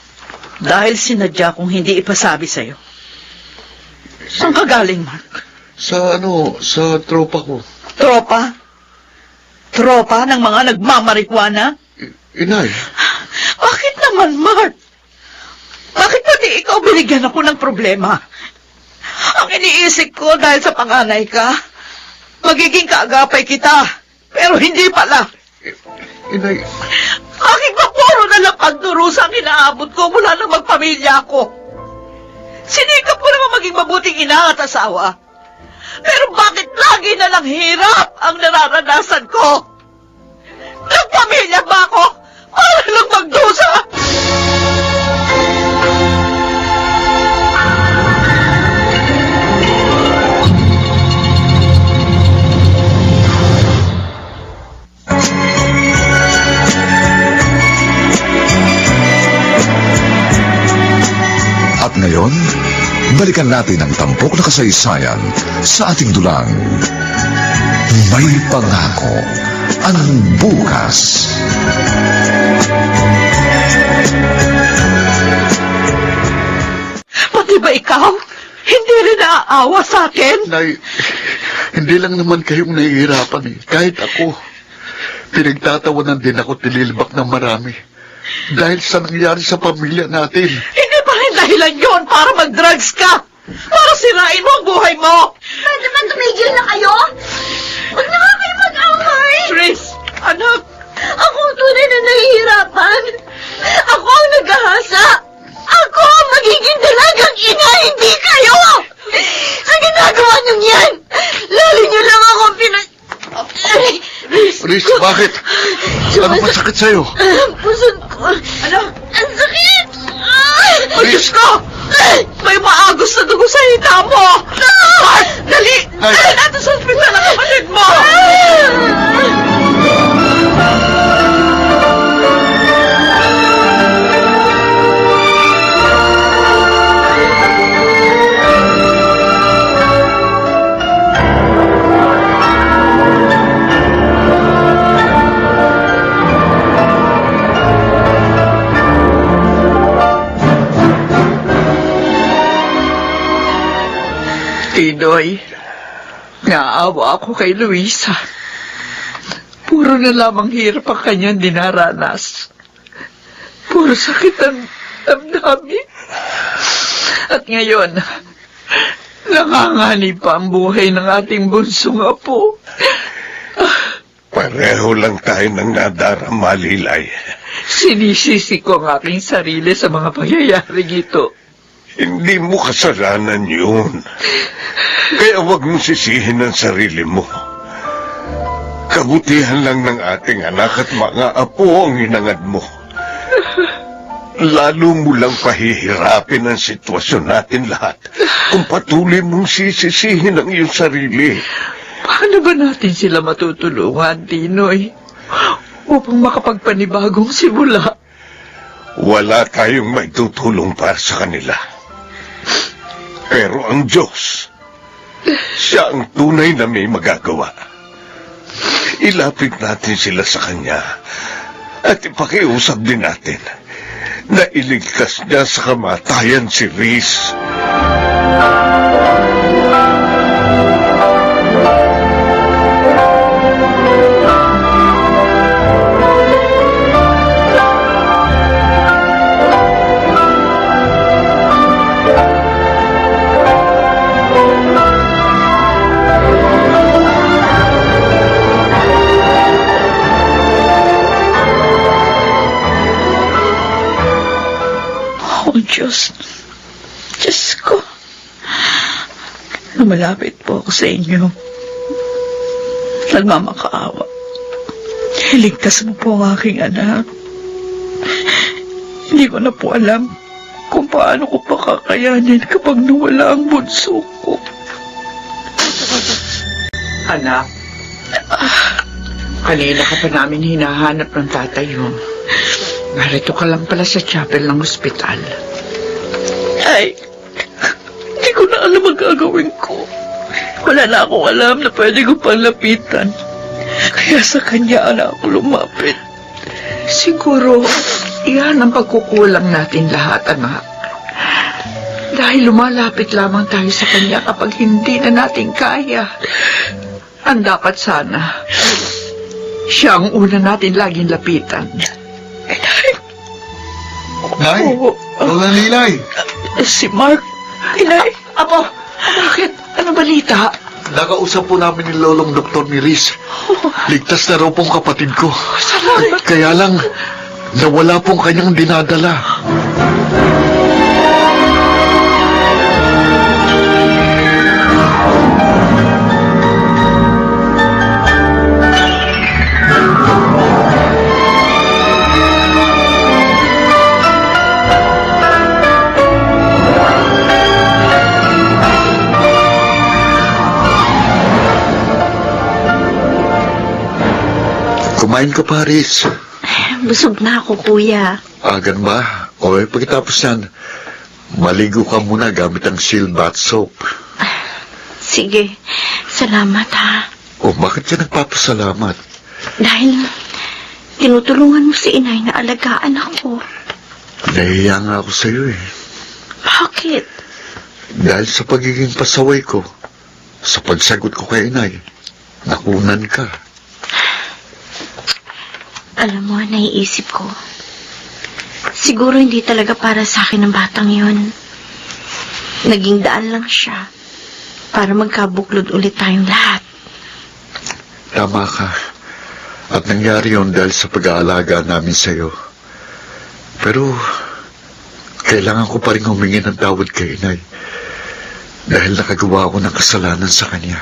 Dahil sinadya kong hindi ipasabi sa'yo. Saan ka galing, Mark? Sa tropa ko. Tropa? Tropa ng mga nagmamarikwana? Inay, Bakit naman, Mark? Bakit pati ikaw binigyan ako ng problema? Ang iniisip ko dahil sa panganay ka, magiging kaagapay kita. Pero hindi pala. Inay, Bakit ba puro na lang pagdurusa ang inaabot ko mula nang magpamilya ako? Sinikap ko naman maging mabuting ina at asawa. Pero bakit lagi na lang hirap ang nararanasan ko? Nagpamilya ba ako para lang magdusa? At ngayon, balikan natin ang tampok na kasaysayan sa ating dulang. May pangako ang bukas. Pati ba ikaw? Hindi rin naaawa sa akin? Nay, hindi lang naman kayong nahihirapan eh. Kahit ako, pinagtatawanan din ako tililbak ng marami. Dahil sa nangyari sa pamilya natin. Hindi pa rin dahilan yon para mag-drugs ka. Para sirain mo ang buhay mo. Pwede man tumigil na kayo? Huwag na nga kayo mag-away! Tris, anak, Ako ang tunay na nahihirapan. Ako ang naghahasa. Ako ang magiging dalagang ina, hindi kayo! Sa ginagawa niyong yan, lalo niyo lang ako Riz, bakit? Ano ba sakit sa'yo? Pusod ko. ano? Ang sakit! Ay, Diyos ko! May maagos na dugo sa hita mo! Mark, dali! Ay. Dali natin sa ospital ang kapatid mo! Tinoy, naawa ako kay Luisa. Puro na lamang hirap ang kanyang dinaranas. Puro sakit ang damdamin. At ngayon, nanganganib pa ang buhay ng ating bunsong apo. Pareho lang tayo ng nadarama, Lilay. Sinisisi ko ang aking sarili sa mga pangyayaring ito. Hindi mo kasalanan yun. Kaya huwag mong sisihin ang sarili mo. Kabutihan lang ng ating anak at mga apo ang inangad mo. Lalo mo lang pahihirapin ang sitwasyon natin lahat kung patuloy mong sisisihin ang iyong sarili. Paano ba natin sila matutulungan, Tinoy? Upang makapagpanibagong simula. Wala tayong may tutulong para sa kanila. Pero ang Diyos, siya ang tunay na may magagawa. Ilapit natin sila sa Kanya at ipakiusap din natin na iligtas niya sa kamatayan si Riz. Oh, Diyos. Diyos ko. Lumalapit po ako sa inyo. Nagmamakaawa. Iligtas mo po ang aking anak. Hindi ko na po alam kung paano ko pa kakayanin kapag nawala ang bunso ko. Anak, kanina ka pa namin hinahanap ng tatay mo. Narito ka lang pala sa chapel ng ospital. Ay, hindi ko na alam ang gagawin ko. Wala na akong alam na pwede ko pang lapitan. Kaya sa kanya na ako lumapit. Siguro, iyan ang pagkukulang natin lahat, anak. Dahil lumalapit lamang tayo sa kanya kapag hindi na natin kaya. Ang dapat sana, siya ang una natin laging lapitan. Nay, Oo. Lola Lilay. Si Mark. Inay. Apo, bakit? Ano balita? nakausap po namin ni Lolong Doktor ni Riz. Ligtas na raw pong kapatid ko. Kaya lang, nawala pong kanyang dinadala. Kumain ka pa, Riz. Busog na ako, kuya. Agan ba? O pagkatapos yan, maligo ka muna gamit ang Shield Bath Soap. Sige, salamat ha. O bakit ka nagpapasalamat? Dahil tinutulungan mo si inay na alagaan ako. Nahihiya nga ako sa'yo eh. Bakit? Dahil sa pagiging pasaway ko, sa pagsagot ko kay inay, nakunan ka. Alam mo, naiisip ko. Siguro hindi talaga para sa akin ang batang yun. Naging daan lang siya para magkabuklod ulit tayong lahat. Tama ka. At nangyari yun dahil sa pag-aalaga namin sa'yo. Pero, kailangan ko pa rin humingi ng tawad kay inay. Dahil nakagawa ako ng kasalanan sa kanya.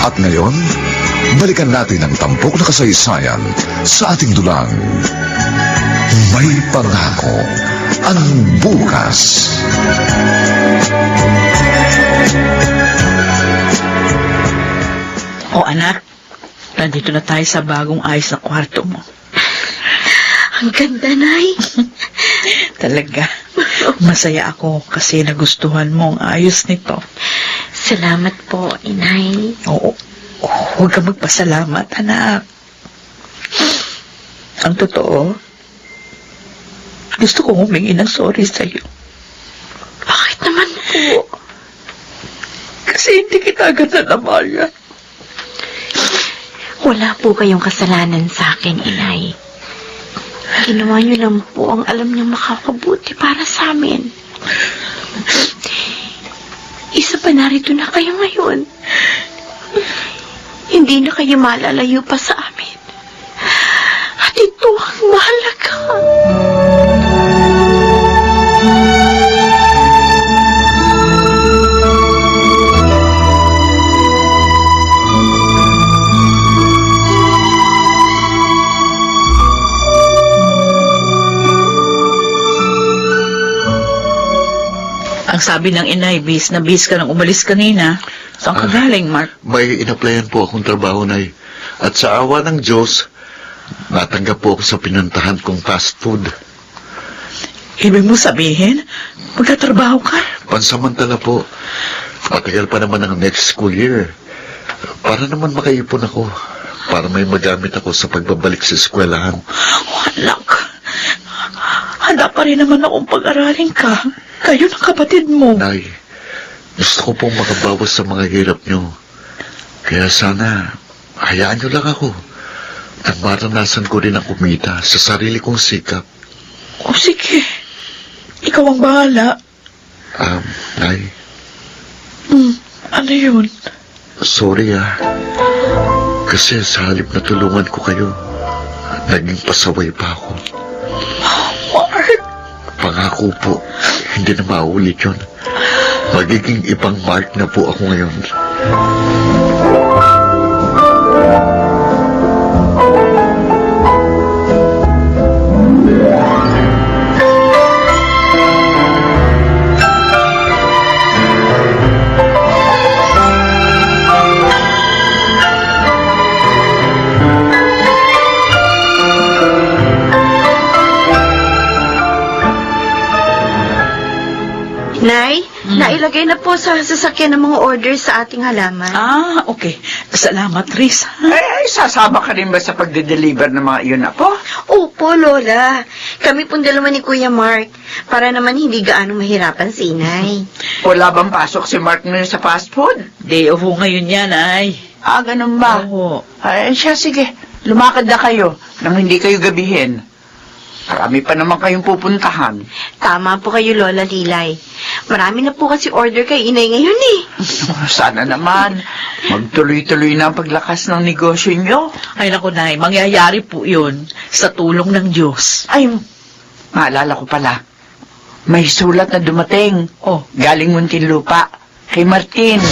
At ngayon, balikan natin ang tampok na kasaysayan sa ating dulang. May pangako ang bukas. O anak, nandito na tayo sa bagong ayos na kwarto mo. Ang ganda, Nay. Talaga, masaya ako kasi nagustuhan mo ang ayos nito. Salamat po, inay. Oo, huwag ka magpasalamat, anak. Ang totoo, gusto kong humingi ng sorry sa'yo. Bakit naman po? Kasi hindi kita agad na namahal. Wala po kayong kasalanan sa akin, inay. Ginawa niyo lang po ang alam niyong makakabuti para sa amin. Isa pa, narito na kayo ngayon. Hindi na kayo malalayo pa sa amin. At ito ang mahalaga. Ang sabi ng inay, bis na bis ka nang umalis kanina. Saan ka galing, Mark? May inaplayan po akong trabaho, Nay. At sa awa ng Diyos, natanggap po ako sa pinuntahan kong fast food. Ibig mo sabihin, magtatrabaho ka? Pansamantala po. Matagal pa naman ang next school year. Para naman makaipon ako. Para may magamit ako sa pagbabalik sa eskwelahan. Anak, handa pa rin naman akong pag-aralin ka. Kayo ng kapatid mo. Nay, gusto ko pong makabawas sa mga hirap nyo. Kaya sana, hayaan nyo lang ako. At maranasan ko rin ang kumita sa sarili kong sikap. O sige, ikaw ang bahala. Nay, Ano yun? sorry Kasi sa halip na tulungan ko kayo, naging pasaway pa ako. Mark, Pangako po, hindi na maulit yun. Magiging ibang Mark na po ako ngayon. Nay, nailagay na po sa sasakyan ng mga orders sa ating halaman. okay. Salamat, Riz. Sasama ka rin ba sa pagde-deliver ng mga iyon, Apo? Opo, Lola. Kami pong dalawa ni Kuya Mark, para naman hindi gaano mahirapan si inay. Wala bang pasok si Mark ngayon sa fast food? Day off ho ngayon yan, ay. Ah, ganun ba? Oo. Ay, siya, sige. Lumakad na kayo nang hindi kayo gabihin. Marami pa naman kayong pupuntahan. Tama po kayo, Lola Lilay. Marami na po kasi order kay inay ngayon eh. Sana naman, magtuloy-tuloy na ang paglakas ng negosyo nyo. Ay, naku, Nay, mangyayari po yun sa tulong ng Diyos. Ay, maalala ko pala. May sulat na dumating. Oh, Galing Muntinlupa. Kay Martin.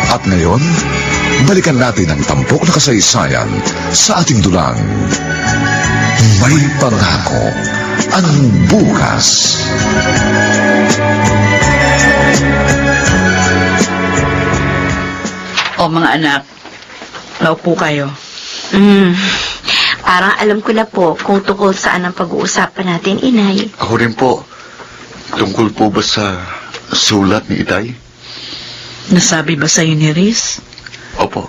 At ngayon, balikan natin ang tampok na kasaysayan sa ating dulang. May pangako ang bukas. o mga anak, naupo kayo. Parang alam ko na po kung tungkol saan ang pag-uusapan natin, inay. Ako rin po. Tungkol po ba sa sulat ni Itay? Nasabi ba sa'yo ni Riz? Opo.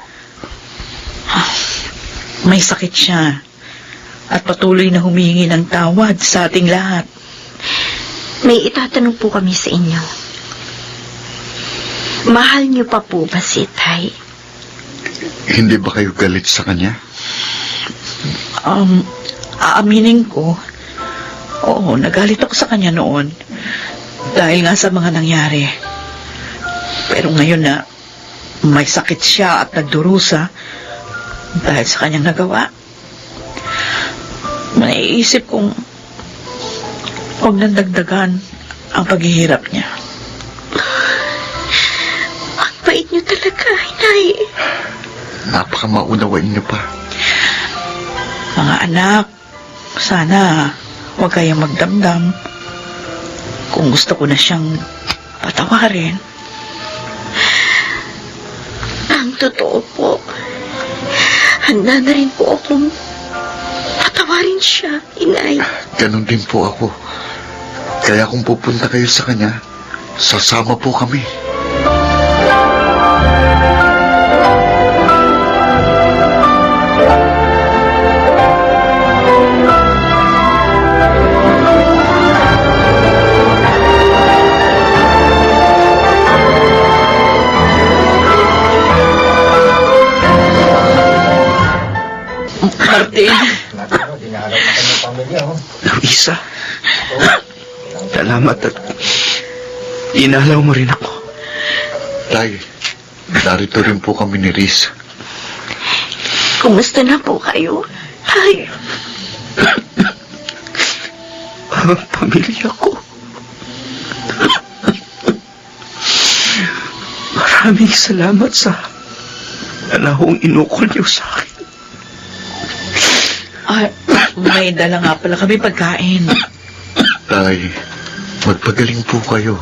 May sakit siya. At patuloy na humingi ng tawad sa ating lahat. May itatanong po kami sa inyo. Mahal niyo pa po ba si Tay? Hindi ba kayo galit sa kanya? Aaminin ko, oo, nagalit ako sa kanya noon. Dahil nga sa mga nangyari. Pero ngayon na may sakit siya at nagdurusa dahil sa kanyang nagawa, naiisip kong huwag nang dagdagan ang paghihirap niya. Ang bait niyo talaga, inay. Napakamaunawain niyo pa. Mga anak, sana huwag kayong magdamdam. Kung gusto ko na siyang patawarin. Ang totoo po, handa na rin po akong patawarin siya, inay. Ganon din po ako. Kaya kung pupunta kayo sa kanya, sasama po kami. Martin, Luisa, salamat at inalaw mo rin ako. Tay, narito rin po kami ni Riz. Kumusta na po kayo? Tay, Ang pamilya ko. Maraming salamat sa panahong inukol niyo sa akin. may dala nga pala kami pagkain. Tay, magpagaling po kayo.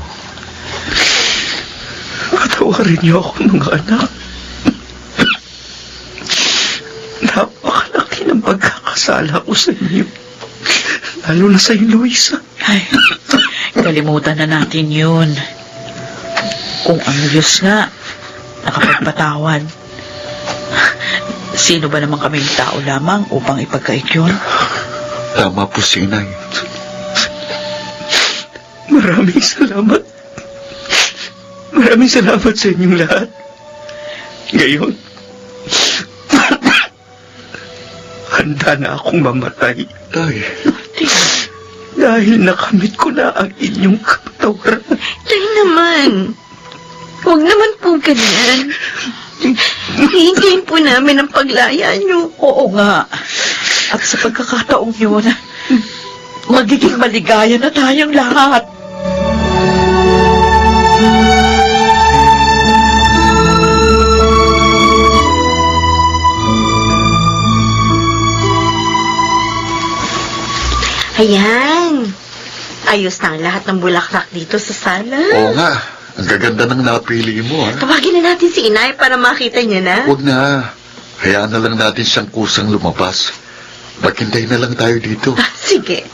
Patawarin niyo ako, mga anak. Napakalaki ng pagkakasala ko sa inyo. Lalo na sa iyo, Luisa. Ay, kalimutan na natin yun. Kung ang Diyos nga nakapagpatawad, sino ba naman kaming tao lamang upang ipagkait yun? Tama po si Inay. Maraming salamat. Maraming salamat sa inyong lahat. Ngayon, handa na akong mamatay. Tay, Dahil nakamit ko na ang inyong katawaran. tay naman. Huwag naman po ganyan. Hihintayin po namin ang paglaya niyo. Oo nga. At sa pagkakataong yun, magiging maligaya na tayong lahat. Ayan. Ayos na ang lahat ng bulaklak dito sa sala. oo nga. Ang gaganda ng napili mo, ha? Tawagin na natin si Inay para makita niya na. Huwag na. Hayaan na lang natin siyang kusang lumabas. Maghintay na lang tayo dito. Sige.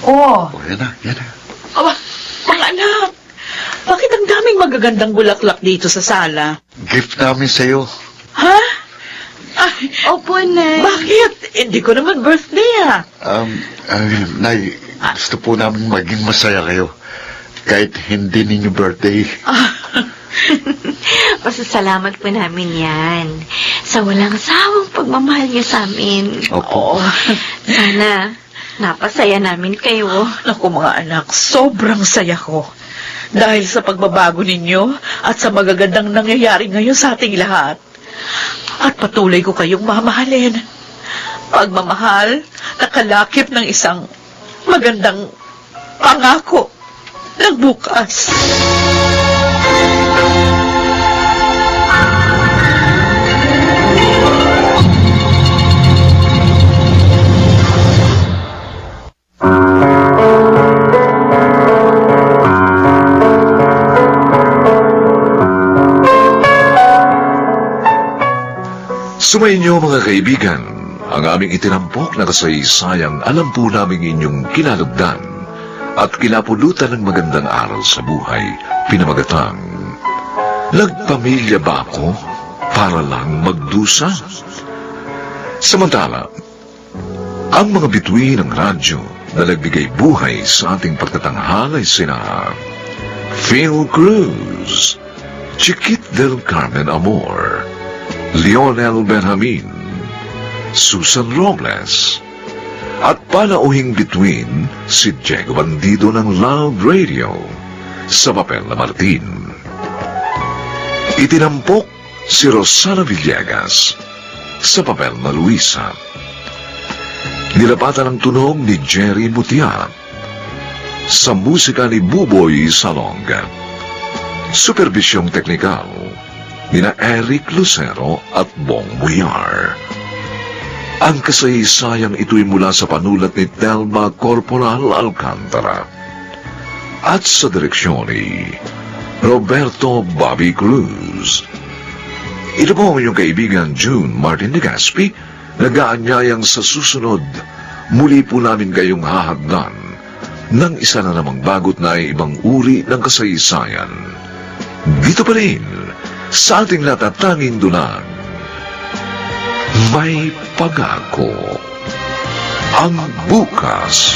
Oh, O, yan na, yan na. aba, mga anak. Bakit ang daming magagandang bulaklak dito sa sala? Gift namin sa'yo. Ha? Ay, Opo, Nay. bakit? Hindi ko naman birthday ah. Nay, gusto po namin maging masaya kayo. Kahit hindi ninyo birthday. Pasasalamat po namin yan. Sa walang sawang pagmamahal niyo sa amin. Opo. Sana, napasaya namin kayo. Naku mga anak, sobrang saya ko. Dahil sa pagbabago ninyo at sa magagandang nangyayari ngayon sa ating lahat. At patuloy ko kayong mamahalin. Pagmamahal, nakalakip ng isang magandang pangako ng bukas. Sumainyo mga kaibigan, ang aming itinampok na kasaysayang alam po namin inyong kinalugdan at kinapulutan ng magandang aral sa buhay, pinamagatang, nagpamilya ba ako para lang magdusa? Samantala, ang mga bituin ng radyo na nagbigay buhay sa ating pagtatanghala ay sina Phil Cruz, Chiquit del Carmen Amor, Lionel Benjamin, Susan Robles, at panauhing bituin si Diego Bandido ng Loud Radio sa papel na Martin. Itinampok si Rosana Villegas sa papel na Luisa. Nilapatan ang tunog ni Jerry Mutia sa musika ni Buboy Salonga. Supervisyong teknikal nina Eric Lucero at Bong Muyar. Ang kasaysayang ito'y mula sa panulat ni Telma Corporal Alcantara at sa direksyon ni Roberto Bobby Cruz. Ito po ang inyong kaibigan June Martin de Gaspi, nag-aanyayang sa susunod, muli po namin kayong hahagdan ng isa na namang bagot na ibang uri ng kasaysayan. Dito pa rin, sa ating natatanging dunang, may pangako ang bukas.